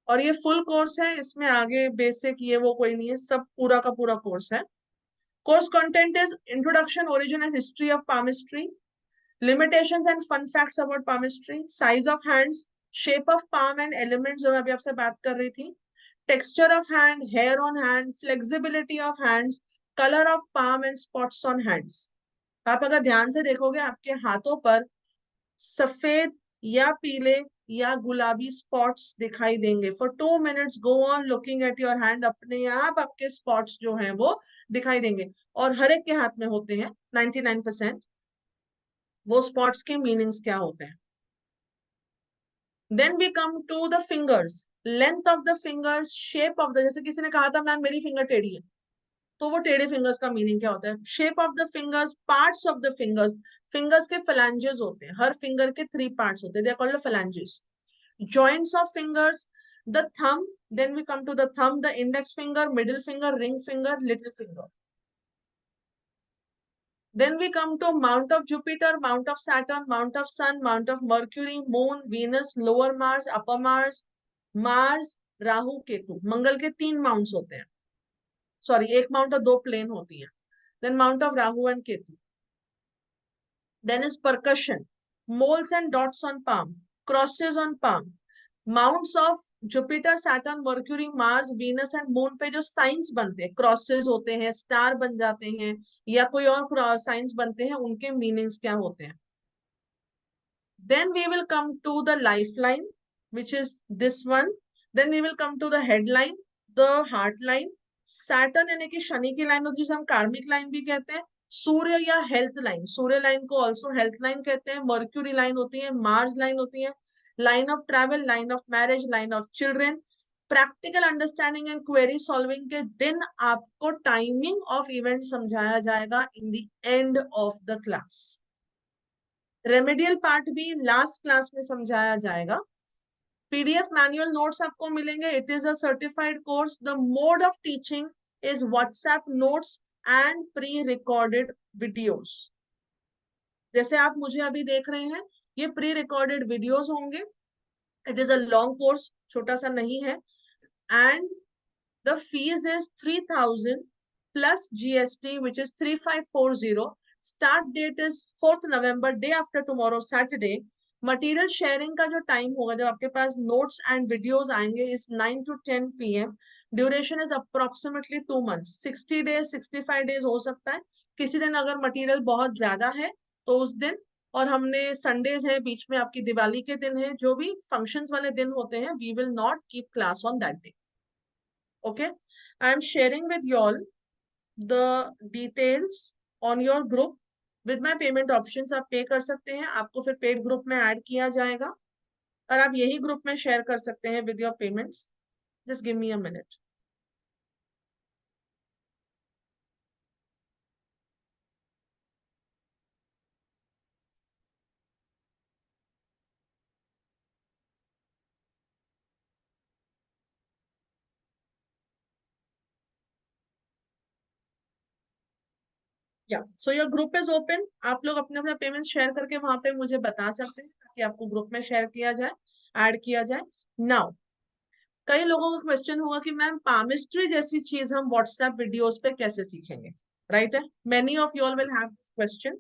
और ये फुल कोर्स है, इसमें आगे बेसिक ये वो कोई नहीं है, सब पूरा का पूरा कोर्स है. Course content is introduction, origin and history of palmistry, limitations and fun facts about palmistry, size of hands, shape of palm and elements जो मैं अभी आपसे बात कर रही थी, texture of hand, hair on hand, flexibility of hands, color of palm and spots on hands. आप अगर ध्यान से देखोगे आपके हाथों पर सफेद या पीले या गुलाबी स्पॉट्स दिखाई देंगे. For 2 minutes go on looking at your hand, अपने आप आपके स्पॉट्स जो हैं वो दिखाई देंगे, और हर एक के हाथ में होते हैं 99%. वो स्पॉट्स के मीनिंग्स क्या होते हैं. Then we come to the fingers, length of the fingers, shape of the, जैसे किसी ने कहा था मैम मेरी फिंगर टेढ़ी है, तो वो टेढ़े फिंगर्स का मीनिंग क्या होता है. Shape of the fingers, parts of the fingers, fingers के फैलेंजेस होते हैं, हर फिंगर के 3 पार्ट्स होते हैं, they are called phalanges. Joints of fingers, the thumb, then we come to the thumb, the index finger, middle finger, ring finger, little finger. Then we come to mount of Jupiter, mount of Saturn, mount of Sun, mount of Mercury, Moon, Venus, lower Mars, upper Mars, Mars, Rahu Ketu. Mangal के 3 mounts होते हैं, sorry 1 mount और 2 plane होती हैं. Then mount of Rahu and Ketu. Then is percussion, moles and dots on palm, crosses on palm, mounts of Jupiter, Saturn, Mercury, Mars, Venus and moon पे जो science बनते हैं, crosses होते हैं, star बन जाते हैं, या कोई और साइंस बनते हैं, उनके मीनिंग्स क्या होते हैं. Then we will come to the life line which is this one. Then we will come to the head line, the heart line, Saturn यानी कि शनि की लाइन होती है जिसे हम कार्मिक लाइन भी कहते हैं, सूर्य या हेल्थ लाइन, सूर्य लाइन को ऑल्सो हेल्थ लाइन कहते हैं, मर्क्यूरी लाइन होती है, मार्स लाइन होती है, line of travel, line of marriage, line of children. Practical understanding and query solving के दिन आपको टाइमिंग ऑफ इवेंट समझाया जाएगा in the end of the class. Remedial part भी लास्ट क्लास में समझाया जाएगा. पीडीएफ मैनुअल नोट्स आपको मिलेंगे. It is a certified course. The mode of teaching is WhatsApp notes and pre recorded videos. जैसे आप मुझे अभी देख रहे हैं, ये प्री रिकॉर्डेड वीडियोस होंगे. It is a long course, छोटा सा नहीं है. And the fees is 3000 plus GST which is 3540. Start date is 4th November, day after tomorrow, Saturday. Material sharing का जो टाइम होगा जब आपके पास नोट्स एंड वीडियोस आएंगे is 9 to 10 PM. Duration is approximately 2 months, 60 days 65 days हो सकता है. किसी दिन अगर मटेरियल बहुत ज्यादा है तो उस दिन, और हमने संडेज है बीच में, आपकी दिवाली के दिन है, जो भी फंक्शंस वाले दिन होते हैं, we will not keep class on that day. Okay, I am sharing with you all the details on your group with my payment options. आप पे कर सकते हैं, आपको फिर पेड ग्रुप में ऐड किया जाएगा, और आप यही ग्रुप में शेयर कर सकते हैं with your payments. Just give me a minute. या so your group is open. आप लोग अपने अपना पेमेंट शेयर करके वहां पे मुझे बता सकते हैं ताकि आपको ग्रुप में शेयर किया जाए, ऐड किया जाए. नाउ कई लोगों का क्वेश्चन होगा कि मैम पामिस्ट्री जैसी चीज हम व्हाट्सएप वीडियोस पे कैसे सीखेंगे, राइट है. Many of you all will have question.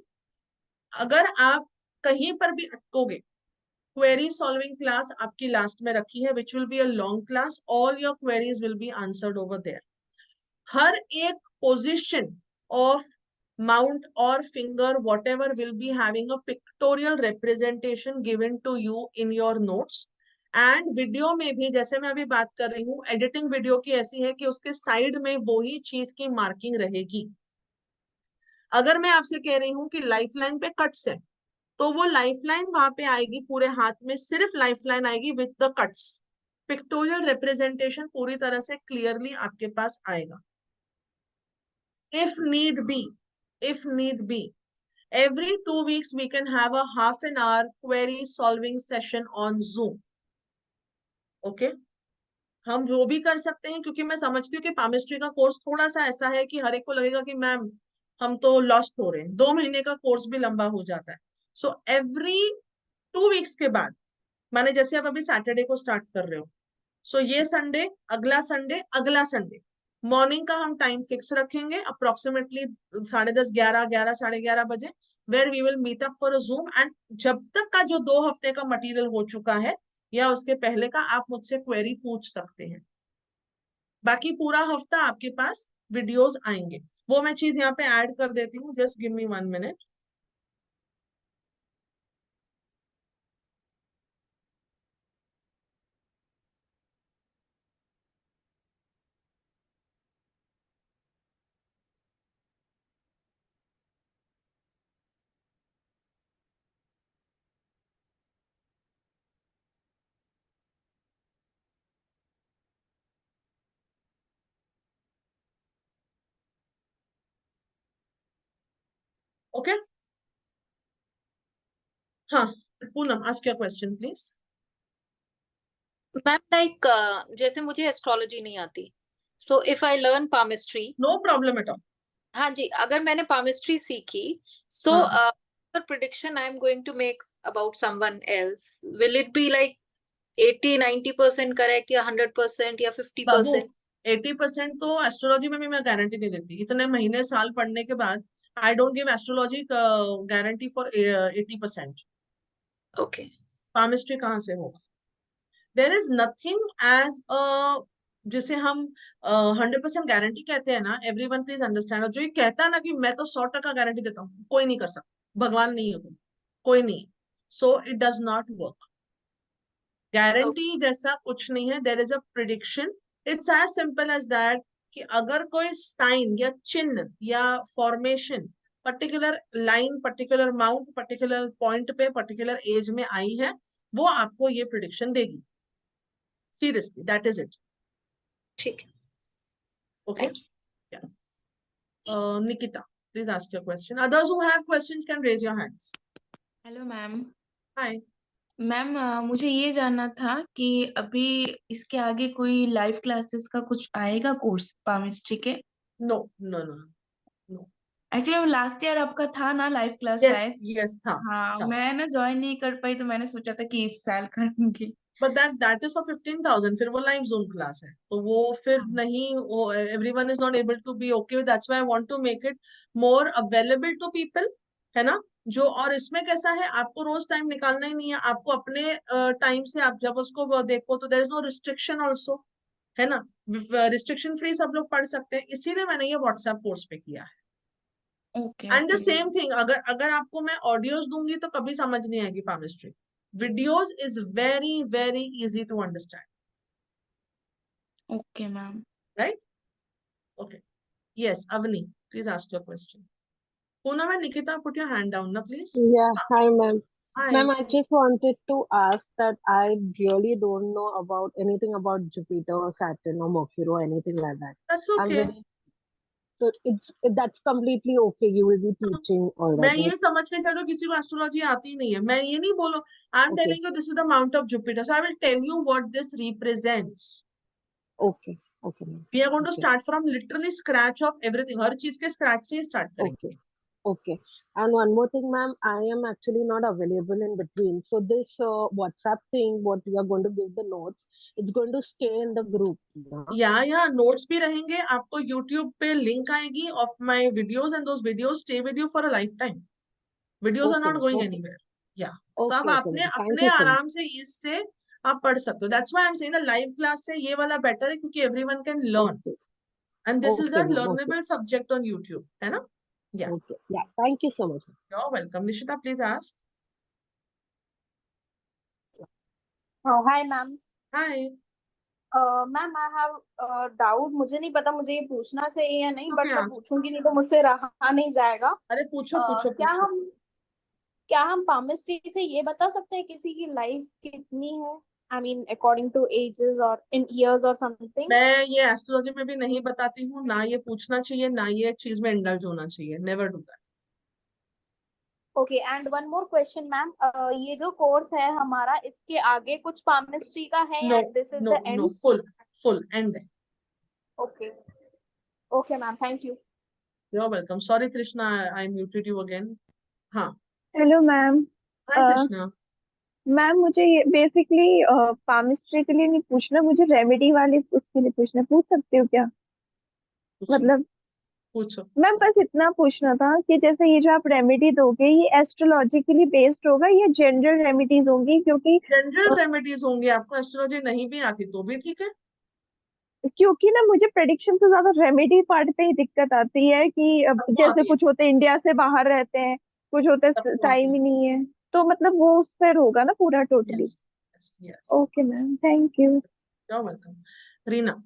अगर आप कहीं पर भी अटकोगे, क्वेरी सॉल्विंग क्लास आपकी लास्ट में रखी है which will be a long class. All your queries will be answered over there. हर एक पोजीशन ऑफ माउंट और finger whatever will be having a pictorial representation given to you in your notes. And video में भी जैसे मैं अभी बात कर रही हूँ, एडिटिंग वीडियो की ऐसी है कि उसके साइड में वो ही चीज की मार्किंग रहेगी. अगर मैं आपसे कह रही हूँ कि लाइफलाइन पे कट्स है, तो वो लाइफलाइन वहां पे आएगी पूरे हाथ में, सिर्फ लाइफलाइन आएगी with the cuts. Pictorial representation पूरी तरह से क्लियरली आपके पास आएगा. if need be every 2 weeks we can have a half an hour query solving session on Zoom. Okay, हम वो भी कर सकते हैं, क्योंकि मैं समझती हूँ कि पामिस्ट्री का कोर्स थोड़ा सा ऐसा है कि हर एक को लगेगा कि मैम हम तो लॉस्ट हो रहे हैं, 2 महीने का कोर्स भी लंबा हो जाता है। सो एवरी 2 वीक्स के बाद, माने जैसे आप अभी सैटरडे को स्टार्ट कर रहे हो, सो ये संडे, अगला संडे, अगला संडे, मॉर्निंग का हम टाइम फिक्स रखेंगे अप्रोक्सीमेटली 10:30, 11, 11, 11:30 बजे, where we will meet up for a Zoom. एंड जब तक का जो 2 हफ्ते का मटेरियल हो चुका है या उसके पहले का, आप मुझसे क्वेरी पूछ सकते हैं। बाकी पूरा हफ्ता आपके पास वीडियोस आएंगे। वो मैं चीज यहाँ पे ऐड कर देती हूँ, just give me 1 minute. Okay, हाँ, Poonam ask your question please. Ma'am like जैसे मुझे एस्ट्रोलॉजी नहीं आती, so if I learn palmistry. No problem at all. हाँ जी, अगर मैंने पामिस्ट्री सीखी, सो हाँ prediction I am going to make about someone else, will it be like 80-90% correct, या 100%, या बाबू, 50%? 80% तो एस्ट्रोलॉजी में भी मैं गारंटी नहीं देती, इतने महीने साल पढ़ने के बाद। I don't give astrology guarantee for 80%। Okay. Palmistry कहाँ से होगा? There is nothing as a, जिसे हम 100% गारंटी कहते हैं ना, एवरी वन प्लीज अंडरस्टैंड। जो ये कहता है ना कि मैं तो 100% गारंटी देता हूँ, कोई नहीं कर सकता, भगवान नहीं है कोई नहीं। So it does not work. Guarantee जैसा कुछ नहीं है, there is a prediction. It's as simple as that कि अगर कोई साइन या चिन्ह या formation particular line, particular mount, particular point पे, पर्टिकुलर एज में आई है, वो आपको ये प्रिडिक्शन देगी। Seriously, that is it. ठीक है, okay, thank Nikita, please ask your question. Others who have questions can raise your hands. Hello ma'am. Hi. Ma'am मुझे ये जानना था कि अभी इसके आगे कोई लाइव क्लासेस का कुछ आएगा कोर्स पामिस्ट्री के? No, no, no, no. Actually last year आपका था ना लाइव क्लास Yes, शायद। yes, था हाँ, था। मैं ना ज्वाइन नहीं कर पाई, तो मैंने सोचा था कि इस साल करूंगी। But that is for 15,000, फिर वो लाइव जूम क्लास है, तो वो फिर हाँ, नहीं, everyone is not able to be okay with, that's why I want to make it more available to people, है ना? जो, और इसमें कैसा है, आपको रोज टाइम निकालना ही नहीं है, आपको अपने टाइम से आप जब उसको देखो, तो there is no restriction also, है ना? रिस्ट्रिक्शन फ्री सब लोग पढ़ सकते हैं, इसीलिए मैंने ये व्हाट्सएप कोर्स पे किया है। Okay and the okay same ma'am. Thing, अगर अगर आपको मैं ऑडियोज दूंगी तो कभी समझ नहीं आएगी chemistry. Videos is very very easy to understand. Okay ma'am. Right? Okay, yes Avni, please ask your question. Poonam and Nikita, put your hand down, na please. Yeah, hi ma'am. Hi. Ma'am, I just wanted to ask that I really don't know about anything about Jupiter or Saturn or Mercury or anything like that. That's I'm okay. very so that's completely okay. You will be teaching all मैं that, ये right? समझ के चलो किसी को astrology आती नहीं है, मैं ये नहीं बोलूं। I am Okay, telling you this is the mount of Jupiter, so I will tell you what this represents. okay, okay, ma'am. We are going to Okay, start from literally scratch of everything, हर चीज के scratch से ही start okay, करेंगे। okay. And one more thing, ma'am, I am actually not available in between. So this WhatsApp thing, what we are going to give the notes, it's going to stay in the group, no? या notes भी रहेंगे, आपको YouTube पे link आएगी of my videos, and those videos stay with you for a life time. Videos are Okay, not ma'am. Going Okay, anywhere. या तो अब okay, okay, अपने ma'am. Thank अपने you so much. आराम से इससे आप पढ़ सकते हो। That's why I am saying ना, लाइव क्लास से ये वाला बेटर है, क्योंकि everyone can learn, Okay, and this is okay, uh ma'am. Okay. Learnable subject on YouTube, है ना? या, Okay. Yeah. Thank you so much. You are welcome. Nishita, please ask. Hi ma'am. Hi. Ma'am I have doubt, मुझे नहीं पता मुझे ये पूछना चाहिए या नहीं, ओके, बट मैं आस्क। पूछूंगी नहीं तो मुझसे रहा नहीं जाएगा। अरे पूछो पूछो क्या पूछो। हम पामिस्ट्री से ये बता सकते हैं किसी की लाइफ कितनी है? I mean according to ages और इन इयर्स और समथिंग। मैं ये एस्ट्रोलॉजी में भी नहीं बताती हूँ, ना ये पूछना चाहिए, ना ये चीज में इंडल्ज होना चाहिए, never do that. Okay, and one more question ma'am, ये जो कोर्स है हमारा, इसके आगे कुछ पामिस्ट्री का है नो, या this is no, the no, end? Full full end है। Okay, okay ma'am, thank you. You're welcome. Sorry, Trishna, I muted you again. हाँ, hello ma'am. hi Trishna. Ma'am मुझे ये बेसिकली पामिस्ट्री के लिए नहीं पूछना, मुझे रेमेडी वाले उसके लिए पूछना, पूछ सकते हो क्या? पूछो मतलब पूछो। मैम बस इतना पूछना था कि जैसे ये जो आप रेमेडी दोगे ये एस्ट्रोलॉजिकली बेस्ड होगा या जनरल रेमेडीज होंगी? जनरल रेमेडीज होंगे, आपको एस्ट्रोलॉजी नहीं भी आती तो भी ठीक है। क्योंकि ना मुझे प्रेडिक्शन से ज्यादा रेमेडी पार्ट पे ही दिक्कत आती है कि अब सबको जैसे आती है, कुछ होते इंडिया से बाहर रहते हैं, कुछ होते सबको आती टाइम है। ही नहीं है, तो मतलब वो उस पर होगा ना पूरा totally. Yes yes yes, okay ma'am, thank you. you're welcome. Reena.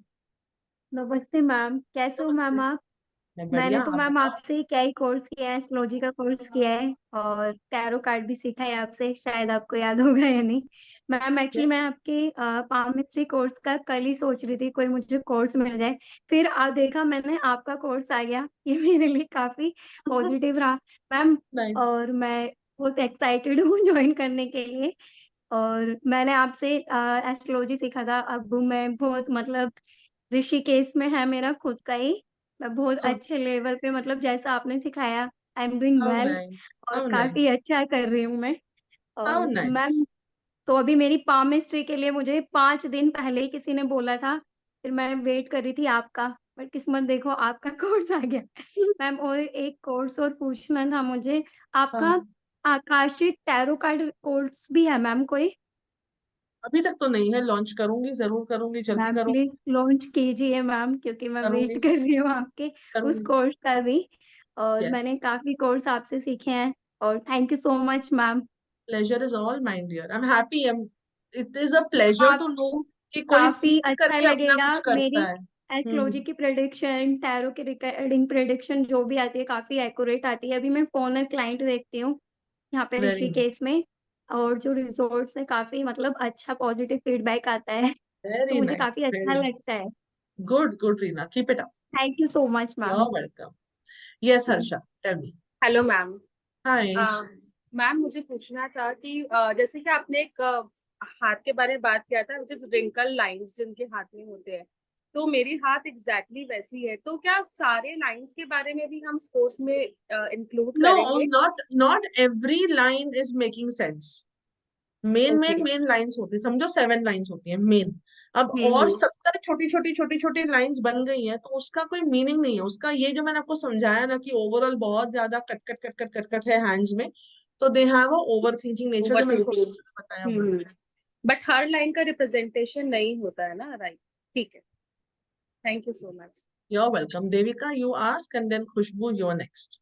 नमस्ते मैम, कैसे हो मैम नमस्ते। आप? मैं मैंने बढ़िया, तो आप मैम बताओ। आपसे क्या ही कोर्स किया है, एस्ट्रोलॉजी का कोर्स किया है और टैरो कार्ड भी सीखा है आपसे, शायद आपको याद होगा या नहीं। मैम एक्चुअली मैं आपके पामिस्ट्री कोर्स का कल ही सोच रही थी कोई मुझे कोर्स मिल जाए, फिर देखा मैंने आपका कोर्स आ गया, ये मेरे लिए काफी पॉजिटिव रहा मैम। नाइस। और मैं बहुत एक्साइटेड हूँ ज्वाइन करने के लिए। और मैंने आपसे एस्ट्रोलॉजी सीखा था, अब मैं बहुत मतलब ऋषिकेश में है मेरा खुद का ही, मैं बहुत अच्छे लेवल पे मतलब जैसा आपने सिखाया I am doing how well nice, और हाउ काफी नाइस, अच्छा कर रही हूँ मैं। हाउ और नाइस। मैम तो अभी मेरी पामिस्ट्री के लिए मुझे 5 दिन पहले ही किसी ने बोला था, फिर मैं वेट कर रही थी आपका, बट किस्मत देखो आपका कोर्स आ गया मैम। और एक कोर्स और पूछना था मुझे, आपका हाँ, आकाशिक टैरो कार्ड कोर्स भी है मैम कोई? अभी तक तो नहीं है, लॉन्च करूंगी, जरूर करूंगी, जल्दी मैम करूंगी। प्लीज लॉन्च कीजिए मैम, क्योंकि मैं वेट करूंगी कर रही हूँ आपके उस करूंगी। कोर्स का भी। और यस, मैंने काफी कोर्स आपसे सीखे हैं और thank you so much ma'am. Pleasure is all mine dear, I am happy, it is a pleasure to know आपको कि कोई काफी सीख अच्छा करके अपना लगेगा कुछ मेरी करता है। एस्ट्रोलॉजी की प्रेडिक्शन, टैरो की रिकॉर्डिंग प्रेडिक्शन जो भी आती है काफी एक्यूरेट आती है। अभी मैं फोन और क्लाइंट देखती हूँ यहाँ पे वेरी नाइस, ऋषिकेश में, और जो रिजल्ट्स है काफी मतलब अच्छा पॉजिटिव फीडबैक आता है, तो वेरी मुझे नाइस, काफी अच्छा वेरी नाइस। लगता है। Good good Reena, keep it up. Thank you so much you ma'am. Are welcome. Yes Harsha, tell me. Hello ma'am. Hi. Ma'am मुझे पूछना था कि जैसे कि आपने एक हाथ के बारे में बात किया था, विच इज रिंकल लाइंस जिनके हाथ में होते हैं, तो मेरी हाथ एग्जैक्टली वैसी है, तो क्या सारे लाइंस के बारे में भी हम कोर्स में इंक्लूड नो, करेंगे? Not every line is making sense. Main okay. Main main lines होती है, समझो 7 लाइंस होती हैं मेन। अब और हम्म। 70 छोटी छोटी लाइंस बन गई हैं, तो उसका कोई मीनिंग नहीं है। उसका ये जो मैंने आपको समझाया ना कि ओवरऑल बहुत ज्यादा cut cut cut cut cut cut है हैंड्स में, तो they have a over thinking nature, जो ओवर मैंने थोड़ा थिंकिंग। बताया वो। बट हर लाइन का रिप्रेजेंटेशन नहीं होता है ना, राइट? ठीक है, thank you so much. You are welcome. Devika, you ask and then Khushboo, you are next.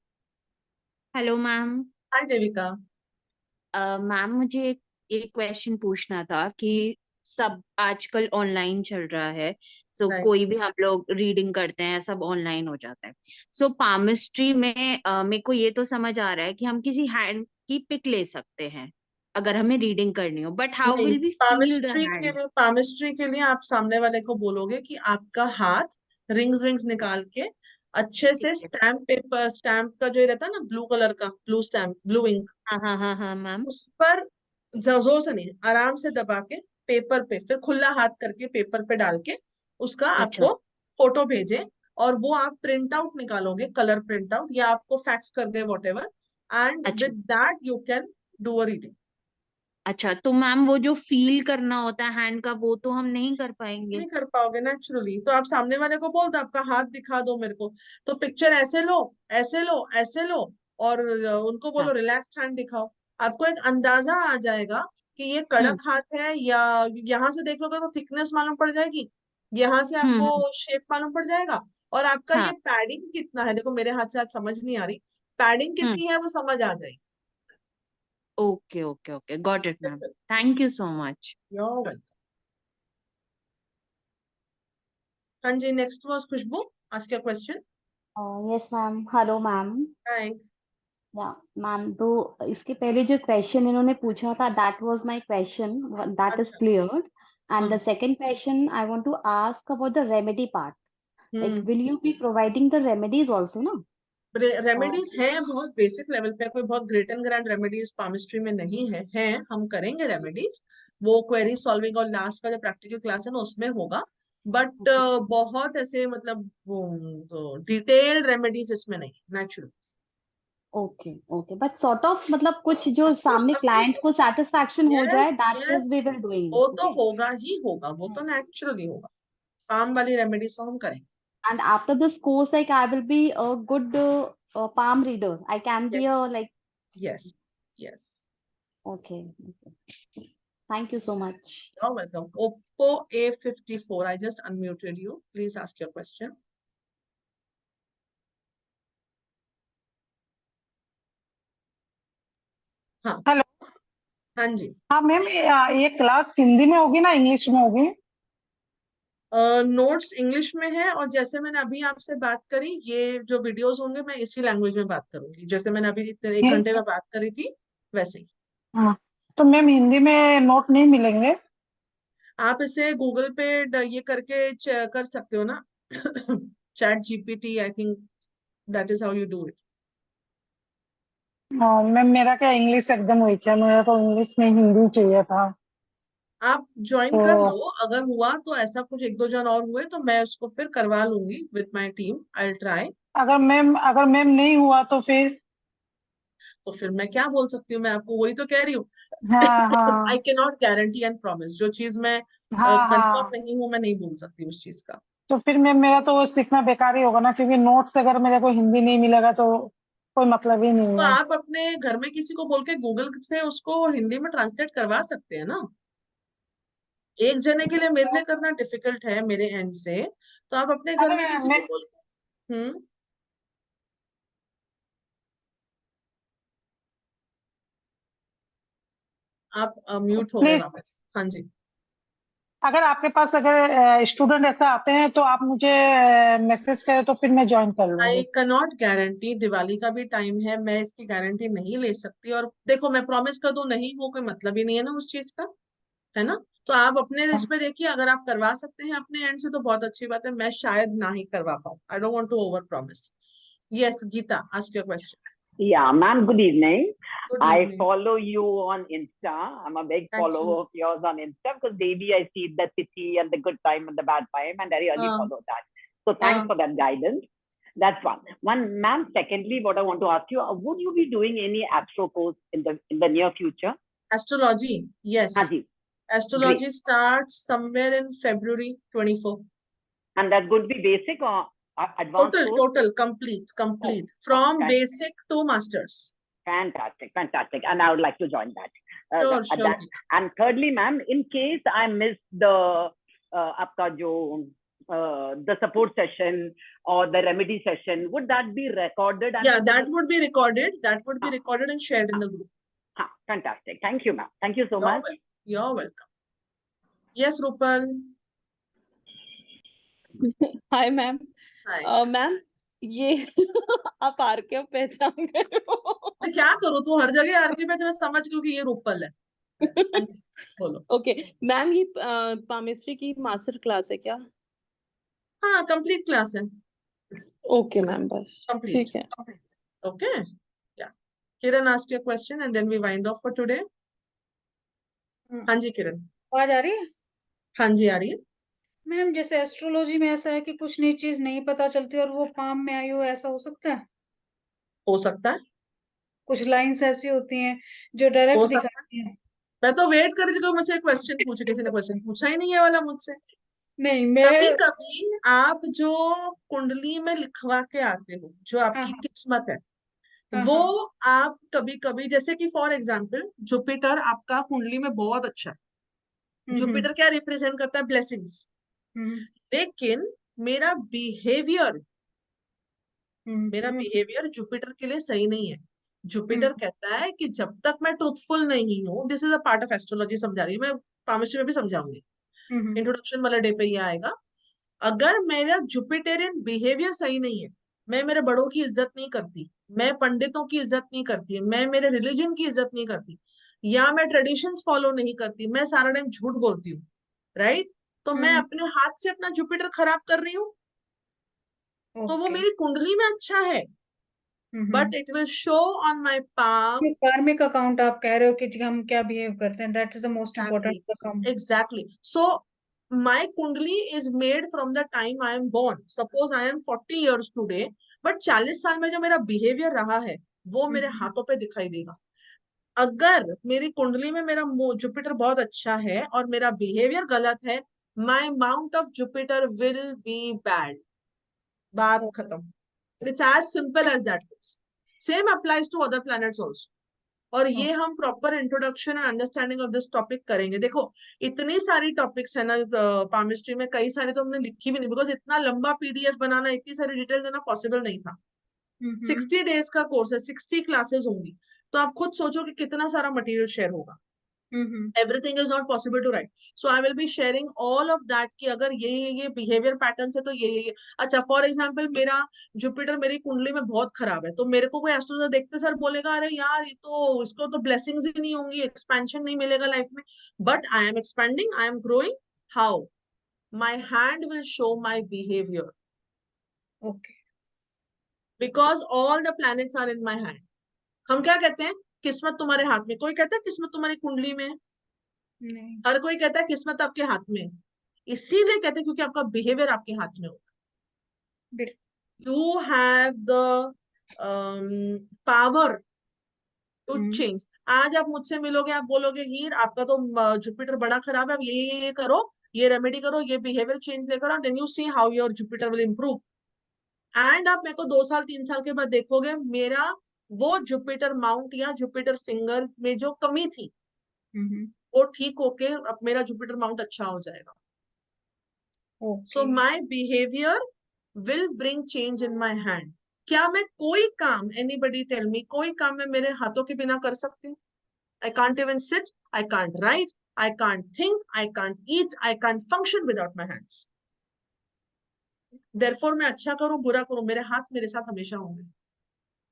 Hello ma'am. Hi Devika. Ma'am मुझे एक क्वेश्चन पूछना था कि सब आजकल ऑनलाइन चल रहा है, सो राइट। कोई भी हम लोग रीडिंग करते हैं सब ऑनलाइन हो जाता है। सो पामिस्ट्री में मेरे को ये तो समझ आ रहा है कि हम किसी हैंड की पिक ले सकते हैं अगर हमें रीडिंग करनी हो, बट हाउ नहीं, will we feel the hand? Palmistry के लिए आप सामने वाले को बोलोगे कि आपका हाथ रिंग्स रिंग्स निकाल के अच्छे ठीक से है। स्टैम्प पेपर, स्टैम्प का जो रहता है ना ब्लू कलर का, ब्लू स्टैम्प, ब्लू इंक, हाँ हाँ हाँ हाँ मैम। उस पर जोर से नहीं, आराम से दबा के पेपर पे, फिर खुला हाथ करके पेपर पे डाल के उसका अच्छा आपको फोटो भेजे, और वो आप प्रिंट आउट निकालोगे, कलर प्रिंट आउट, या आपको फैक्स कर दे वॉट एवर, एंड अच्छा। With that you can do a reading. अच्छा तो मैम वो जो फील करना होता है हैंड का वो तो हम नहीं कर पाएंगे? नहीं कर पाओगे नेचुरली, तो आप सामने वाले को बोल दो आपका हाथ दिखा दो मेरे को, तो पिक्चर ऐसे लो, ऐसे लो, ऐसे लो, और उनको हाँ। बोलो रिलैक्स हैंड दिखाओ। आपको एक अंदाजा आ जाएगा कि ये हम्म कड़क हाथ है, या यहाँ से देख लोगे तो थिकनेस मालूम पड़ जाएगी, यहाँ से आपको हम्म। शेप मालूम पड़ जाएगा, और आपका ये हाँ। पैडिंग कितना है, देखो मेरे हाथ से आज समझ नहीं आ रही, पैडिंग हम्म। कितनी है वो समझ आ जाएगी। Okay okay okay, got it ma'am. Thank you so much. You're welcome. हाँ जी, next was Khushboo, ask your question. Yes ma'am, hello ma'am. Hi. Yeah ma'am, तो इसके पहले जो क्वेश्चन इन्होंने पूछा था that was my question, that is अच्छा। क्लियर्ड। एंड द हाँ। Second question I want to ask about the remedy part, like hmm. Will you be providing the remedies also ना? रेमेडीज हैं बहुत बेसिक लेवल पे, कोई बहुत great and grand remedies palmistry में नहीं है, हम करेंगे रेमेडीज, वो क्वेरी सॉल्विंग और लास्ट का जो प्रैक्टिकल क्लास है ना उसमें होगा, बट Okay. बहुत ऐसे मतलब वो तो डिटेल्ड रेमेडीज इसमें नहीं, natural. Okay okay, but sort of मतलब कुछ जो ऑफ कोर्स सामने ऑफ कोर्स, क्लाइंट को सेटिस्फैक्शन हो जाए, yes that is we yes, will doing वो इट। तो ओके। होगा ही होगा, वो तो नेचुरली होगा। काम वाली रेमेडीज तो हम करेंगे। And after this course, like I will be a good palm reader. I can be a yes like, yes yes, okay. Thank you so much. you're welcome. Oppo A54, I just unmuted you, please ask your question. हाँ hello. हाँ जी। हाँ ma'am, ये class Hindi में होगी ना English में होगी? Notes English में है, और जैसे मैंने अभी आपसे बात करी, ये जो वीडियोस होंगे मैं इसी लैंग्वेज में बात करूंगी, जैसे मैंने अभी इतने 1 घंटे में बात करी थी वैसे ही। हाँ, तो मैम हिंदी में नोट नहीं मिलेंगे? आप इसे गूगल पे ये करके कर सकते हो ना, chat GPT, I think that is how you do it. Ma'am मेरा क्या इंग्लिश एकदम वीक है, मेरा तो इंग्लिश में हिंदी चाहिए था। आप ज्वाइन तो कर लो, अगर हुआ तो, ऐसा कुछ 1-2 जन और हुए तो मैं उसको फिर करवा लूंगी with my team, I try. अगर मैम नहीं हुआ तो फिर? तो फिर मैं क्या बोल सकती हूँ, मैं आपको वही तो कह रही हूँ। हाँ आई हाँ can not guarantee and promise, जो चीज मैं हाँ कंफर्म हाँ, नहीं हूँ मैं नहीं बोल सकती उस चीज का। तो फिर मैम मेरा तो सीखना बेकार ही होगा ना, क्योंकि नोट्स अगर मेरे को हिंदी नहीं मिलेगा तो कोई मतलब ही नहीं तो है। आप अपने घर में किसी को बोल के गूगल से उसको हिंदी में ट्रांसलेट करवा सकते हैं ना। एक जने के लिए मेरे लिए करना डिफिकल्ट है मेरे एंड से, तो आप अपने घर में अरे किसी को मैं बोल। आप म्यूट हो गए प्लीज, वापस, हाँ जी। अगर आपके पास अगर स्टूडेंट ऐसा आते हैं तो आप मुझे मैसेज करें तो फिर मैं ज्वाइन कर आई लूंगी। कैनॉट गारंटी, दिवाली का भी टाइम है, मैं इसकी गारंटी नहीं ले सकती, और देखो मैं प्रॉमिस कर दूं नहीं हो, कोई मतलब ही नहीं है ना उस चीज का, है ना। तो आप अपने हाँ, इसमें देखिए, अगर आप करवा सकते हैं अपने एंड से तो बहुत अच्छी बात है, मैं शायद ना ही करवा पाऊँ, I don't want to over promise. Yes Geeta, ask your question. Yeah, ma'am, good evening. Good I evening. follow you on Insta. I'm a big thank follower you. of yours on Insta because daily I see the city and the good time and the bad time, and I really हाँ follow that. So thanks हाँ, for that guidance. That's one. Ma'am, secondly, what I want to ask you, would you be doing any astro course in the near future? Astrology, yes, Haji, great. Astrology starts somewhere in February 24। And that's going to be basic or advanced total course? Total complete Oh, complete from fantastic. Basic to masters. Fantastic, fantastic. And I would like to join that. Sure At that. Sure. And thirdly, ma'am, in case I miss the आपका जो the support session or the remedy session, would that be recorded and Yeah, put in that the would be recorded. That would be हाँ recorded and shared in हाँ the group. हाँ fantastic. Thank you, ma'am. Thank you so You're much. welcome. You're welcome. Yes, Rupal. Hi ma'am. Hi. Ma'am ये आप are के पहचान गए हो? मैं क्या करूँ, तू हर जगह आरके में, तो मैं समझ गई कि ये रूपल है। हाँ जी, बोलो। ओके मैम, ये पामिस्ट्री की मास्टर क्लास है क्या? हाँ, कंप्लीट क्लास है। ओके मैम, बस कंप्लीट। ठीक है। Okay. Yeah. Kiran, ask your question and then we wind off for today. हाँ जी किरण। आवाज आ रही है? हाँ जी आ रही है। मैम जैसे एस्ट्रोलॉजी में ऐसा है कि कुछ नई चीज नहीं पता चलती और वो पाम में आई हो, ऐसा हो सकता है? हो सकता है। कुछ लाइंस ऐसी होती हैं जो हो डायरेक्ट सकता है। दिखाती हैं। मैं तो वेट कर रही थी कोई मुझसे क्वेश्चन पूछे, किसी ने क्वेश्चन पूछा ही नहीं है वाला मुझसे। नहीं कभी मैं कभी आप जो कुंडली में लिखवा के आते हो, जो हाँ आपकी हाँ किस्मत है, हाँ वो हाँ आप कभी कभी, जैसे कि फॉर एग्जाम्पल जुपिटर आपका कुंडली में बहुत अच्छा है। हम्म जुपिटर क्या रिप्रेजेंट करता है? ब्लेसिंग्स। हम्म लेकिन मेरा बिहेवियर मेरा हम्म बिहेवियर जुपिटर के लिए सही नहीं है। जुपिटर हम्म कहता है कि जब तक मैं ट्रूथफुल नहीं हूँ, this is a part of astrology, समझा रही हूँ मैं, पामिस्ट्री में भी समझाऊंगी, हम्म इंट्रोडक्शन वाले डे पे ये आएगा। अगर मेरा जुपिटेरियन बिहेवियर सही नहीं है, मैं मेरे बड़ों की इज्जत नहीं करती, मैं पंडितों की इज्जत नहीं करती, मैं मेरे रिलीजन की इज्जत नहीं करती, या मैं ट्रेडिशंस फॉलो नहीं करती, मैं सारा टाइम झूठ बोलती हूँ, राइट, तो मैं हम्म अपने हाथ से अपना जुपिटर खराब कर रही हूँ। तो वो ओके मेरी कुंडली में अच्छा है, but it will show on my palm. कार्मिक अकाउंट आप कह रहे हो कि जी हम क्या बिहेव करते हैं, that is the most exactly important account. Exactly. So my kundli is made from the time I am born. Suppose I am 40 years today, but 40 साल में जो मेरा बिहेवियर रहा है वो मेरे हाथों पे दिखाई देगा. अगर मेरी कुंडली में मेरा जुपिटर बहुत अच्छा है और मेरा बिहेवियर गलत है, my mount of Jupiter will be bad. बात खत्म. It's as simple as that. Same applies to other planets also. और ये हम proper introduction and understanding of this topic करेंगे. देखो इतनी सारी टॉपिक्स है ना पामिस्ट्री में, कई सारे तो हमने लिखी भी नहीं, बिकॉज इतना लंबा पीडीएफ बनाना, इतनी सारी डिटेल देना पॉसिबल नहीं था. 60 डेज का कोर्स है, 60 क्लासेस होंगी, तो आप खुद सोचो कि कितना सारा मटेरियल शेयर होगा. Everything is not possible to right. So I will be sharing all of that कि अगर ये बिहेवियर पैटर्न है तो ये. अच्छा फॉर एग्जाम्पल मेरा जुपिटर मेरी कुंडली में बहुत खराब है, तो मेरे को कोई एस्ट्रोलॉजर देखते सर बोलेगा अरे यार ये तो इसको तो ब्लेसिंग्स ही नहीं होंगी, एक्सपेंशन नहीं मिलेगा लाइफ में. But I am expanding, I am growing. How? My hand will show my behaviour. Okay. Because all the planets are in my hand. हम क्या कहते हैं? किस्मत तुम्हारे हाथ में. कोई कहता है किस्मत तुम्हारी कुंडली में है? नहीं. हर कोई कहता है किस्मत आपके हाथ में है. इसीलिए कहते हैं क्योंकि आपका बिहेवियर आपके हाथ में होगा. You have the power to change. आज आप मुझसे मिलोगे, आप बोलोगे हीर आपका तो जुपिटर बड़ा खराब है, आप ये करो, ये रेमेडी करो, ये बिहेवियर चेंज लेकर आओ, then you see how your Jupiter will improve. And आप मेरे को 2 साल 3 साल के बाद देखोगे मेरा वो जुपिटर माउंट या जुपिटर फिंगर में जो कमी थी वो ठीक होके अब मेरा जुपिटर माउंट अच्छा हो जाएगा. So my behaviour will bring change in my hand. क्या मैं कोई काम, एनीबडी टेल मी, कोई काम मैं मेरे हाथों के बिना कर सकती हूँ? I can't even seat, I can't right, I can't think, I can't eat, I can't function without my hands. Therefore मैं अच्छा करूं बुरा करूं, मेरे हाथ मेरे साथ हमेशा होंगे.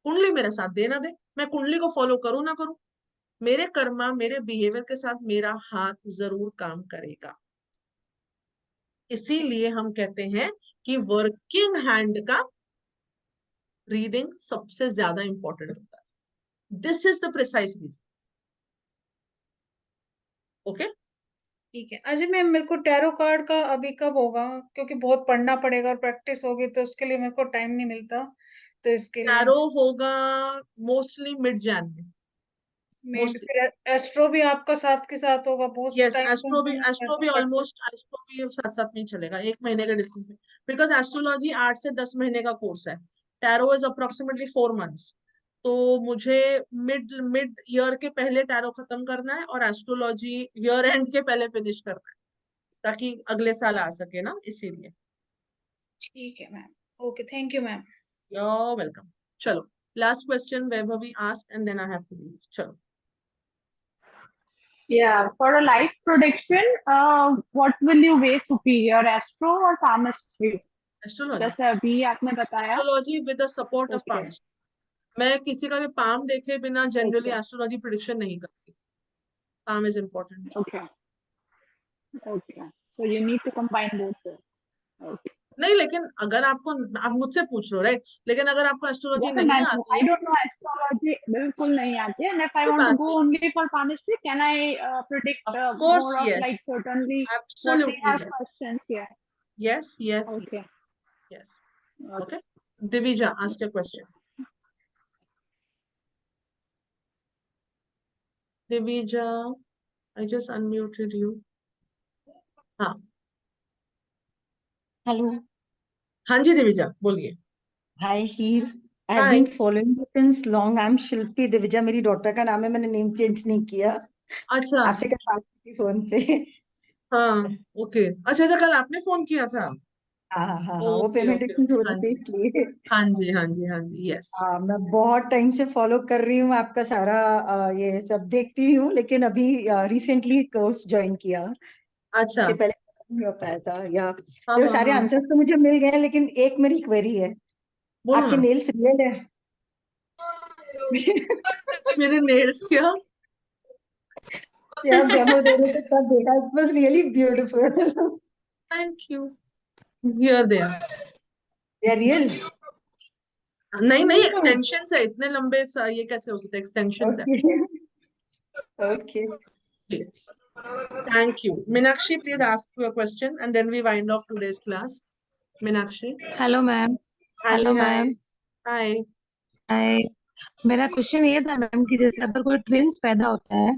कुंडली मेरे साथ दे ना दे, मैं कुंडली को फॉलो करूं ना करूं, मेरे कर्मा मेरे बिहेवियर के साथ मेरा हाथ जरूर काम करेगा. इसीलिए हम कहते हैं कि वर्किंग हैंड का रीडिंग सबसे ज्यादा इंपॉर्टेंट होता है. This is the precise reason. Okay ठीक है. अजय मैम मेरे को टैरो कार्ड का अभी कब होगा, क्योंकि बहुत पढ़ना पड़ेगा और प्रैक्टिस होगी तो उसके लिए मेरे को टाइम नहीं मिलता, तो इसके लिए टैरो होगा मोस्टली मिड जैन में. फिर एस्ट्रो भी आपका साथ के साथ होगा बहुत यस, टाइम एस्ट्रो भी ऑलमोस्ट एस्ट्रो भी साथ साथ नहीं चलेगा, 1 महीने के डिस्टेंस में. बिकॉज एस्ट्रोलॉजी 8 से 10 महीने का कोर्स है. Tarot is approximately 4 months. तो मुझे मिड ईयर के पहले टैरो खत्म करना है और एस्ट्रोलॉजी ईयर एंड के पहले फिनिश करना है, ताकि अगले साल आ सके ना, इसीलिए. ठीक है ma'am. Okay, thank you ma'am. You're welcome. चलो last question Vaibhavi ask and then I have to leave. चलो. Yeah, for a life prediction, what will you weigh superior, astro or palmistry? Astrology. जैसे अभी आपने बताया. Astrology with the support of palmistry. मैं किसी का भी पाम देखे बिना जनरली एस्ट्रोलॉजी प्रेडिक्शन नहीं करती. Palm is important. Okay. Okay. So you need to combine both. Okay. नहीं, लेकिन अगर आपको, आप मुझसे पूछ रहे हो राइट, लेकिन अगर आपको एस्ट्रोलॉजी जैसे नहीं मैं आती I है, don't know astrology, बिल्कुल नहीं आती है. And if I कोई want to बात go नहीं. only for palmistry, can I predict Of course, more of yes. like certainly what Absolutely, they have yes. questions here? Yes, yes, Okay. yes. Okay. Divija, ask your question. Divija, I just unmuted you. हाँ. Hello. हाँ जी दिविजा बोलिए. Hi Heer. I have been following you since long. आई एम शिल्पी दिविजा, मेरी daughter का नाम है, मैंने नेम चेंज नहीं किया. अच्छा. आपसे कल बात की फोन पे. हाँ ओके. अच्छा तो कल आपने फोन किया था. हाँ, वो पेमेंट इश्यूज हो रहे थे इसलिए. हाँ जी हाँ जी हाँ जी. यस. मैं बहुत टाइम से फॉलो कर रही हूँ आपका सारा ये सब देखती हूँ, लेकिन अभी रिसेंटली कोर्स ज्वाइन किया. अच्छा. उसके पहले नहीं हो पाया था. या हाँ, तो सारे आंसर्स तो मुझे मिल गए, लेकिन एक मेरी क्वेरी है. आपके नेल्स रियल है? मेरे नेल्स क्या? यार डेमो दे रहे थे तब देखा. It was really beautiful. Thank you. Here they are. They are real? नहीं एक्सटेंशंस है इतने लंबे ये कैसे हो सकते हैं? एक्सटेंशंस है. Okay. Thank you. Meenakshi, please ask your question and then we wind off today's class. Meenakshi. Hello ma'am. हाँ हेलो जी, मैम. हाय. हाय. मेरा क्वेश्चन ये था मैम कि जैसे अगर कोई ट्विंस पैदा होता है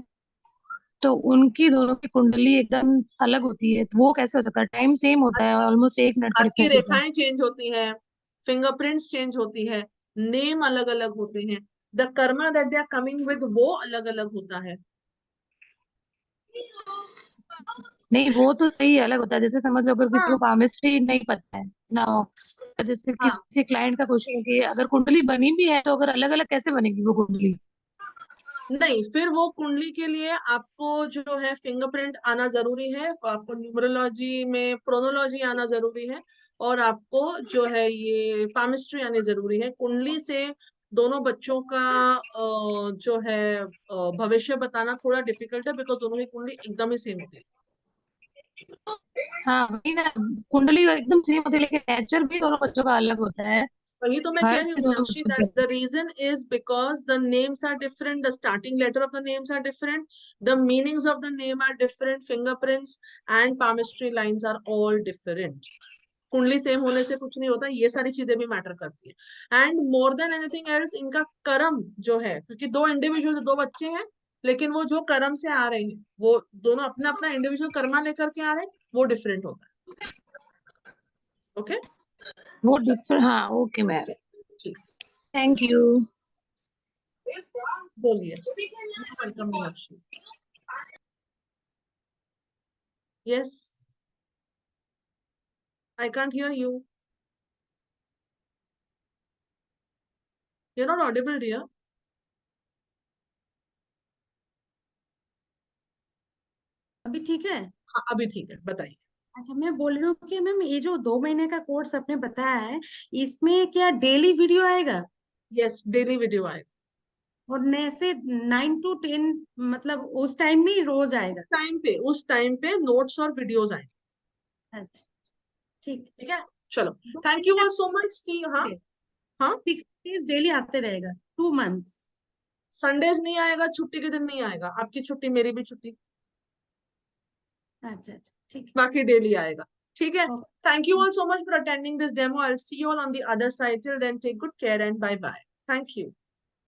तो उनकी दोनों की कुंडली एकदम अलग होती है, तो वो कैसे हो सकता है? टाइम सेम होता है, ऑलमोस्ट 1 मिनट का हाथ की डिफरेंस होता है. रेखाएं चेंज होती हैं, फिंगरप्रिंट्स चेंज होती है, नेम अलग अलग होते हैं, the karma that they are coming with वो अलग अलग होता है. नहीं, वो तो सही अलग होता है. जैसे समझ लो अगर किसी को हाँ पामिस्ट्री नहीं पता है ना, जैसे हाँ. किसी क्लाइंट का क्वेश्चन है कि अगर कुंडली बनी भी है तो अगर अलग अलग कैसे बनेगी वो कुंडली? नहीं, फिर वो कुंडली के लिए आपको जो है फिंगरप्रिंट आना जरूरी है, आपको न्यूमरोलॉजी में प्रोनोलॉजी आना जरूरी है, और आपको जो है ये पामिस्ट्री आनी जरूरी है. कुंडली से दोनों बच्चों का जो है भविष्य बताना थोड़ा डिफिकल्ट है, बिकॉज दोनों की कुंडली एकदम ही सेम होती है. हाँ वही ना, कुंडली एकदम सेम होती है लेकिन नेचर भी दोनों बच्चों का अलग होता है. वही तो मैं कह हर रही हूँ चीज दोनों मीनाक्षी, बच्चों that की. the reason is because the names are different, the starting letter of the names are different, the meanings of the name are different, fingerprints and palmistry lines are all different. कुंडली same होने से कुछ नहीं होता, ये सारी चीजें भी मैटर करती है. And more than anything else, इनका कर्म जो है, क्योंकि दो इंडिविजुअल, दो बच्चे हैं, लेकिन वो जो कर्म से आ रहे हैं वो दोनों अपना अपना इंडिविजुअल कर्मा लेकर के आ रहे हैं, वो डिफरेंट होता है. ओके, वो डिफरेंट. हाँ ओके मैम, ठीक, थैंक यू. बोलिए. Welcome Meenakshi. Yes, I can't hear you. You're not audible, dear. अभी ठीक है? हाँ, अभी ठीक है, बताइए. अच्छा, मैं बोल रही हूँ कि मैम ये जो 2 महीने का कोर्स आपने बताया है, इसमें क्या डेली वीडियो आएगा? यस, डेली वीडियो आएगा. और नए से 9 to 10, मतलब उस टाइम में ही रोज आएगा? उस टाइम पे नोट्स और वीडियोस आएंगे. अच्छा, ठीक ठीक है, चलो. Thank you all so much. See. हाँ हाँ, 6 days डेली आते रहेगा 2 months? संडेज नहीं आएगा, छुट्टी के दिन नहीं आएगा. आपकी छुट्टी, मेरी भी छुट्टी. अच्छा अच्छा, ठीक. बाकी डेली आएगा. ठीक है. Thank you all so much for attending this demo. I'll see you all on the other side. Till then, take good care and bye bye. Thank you.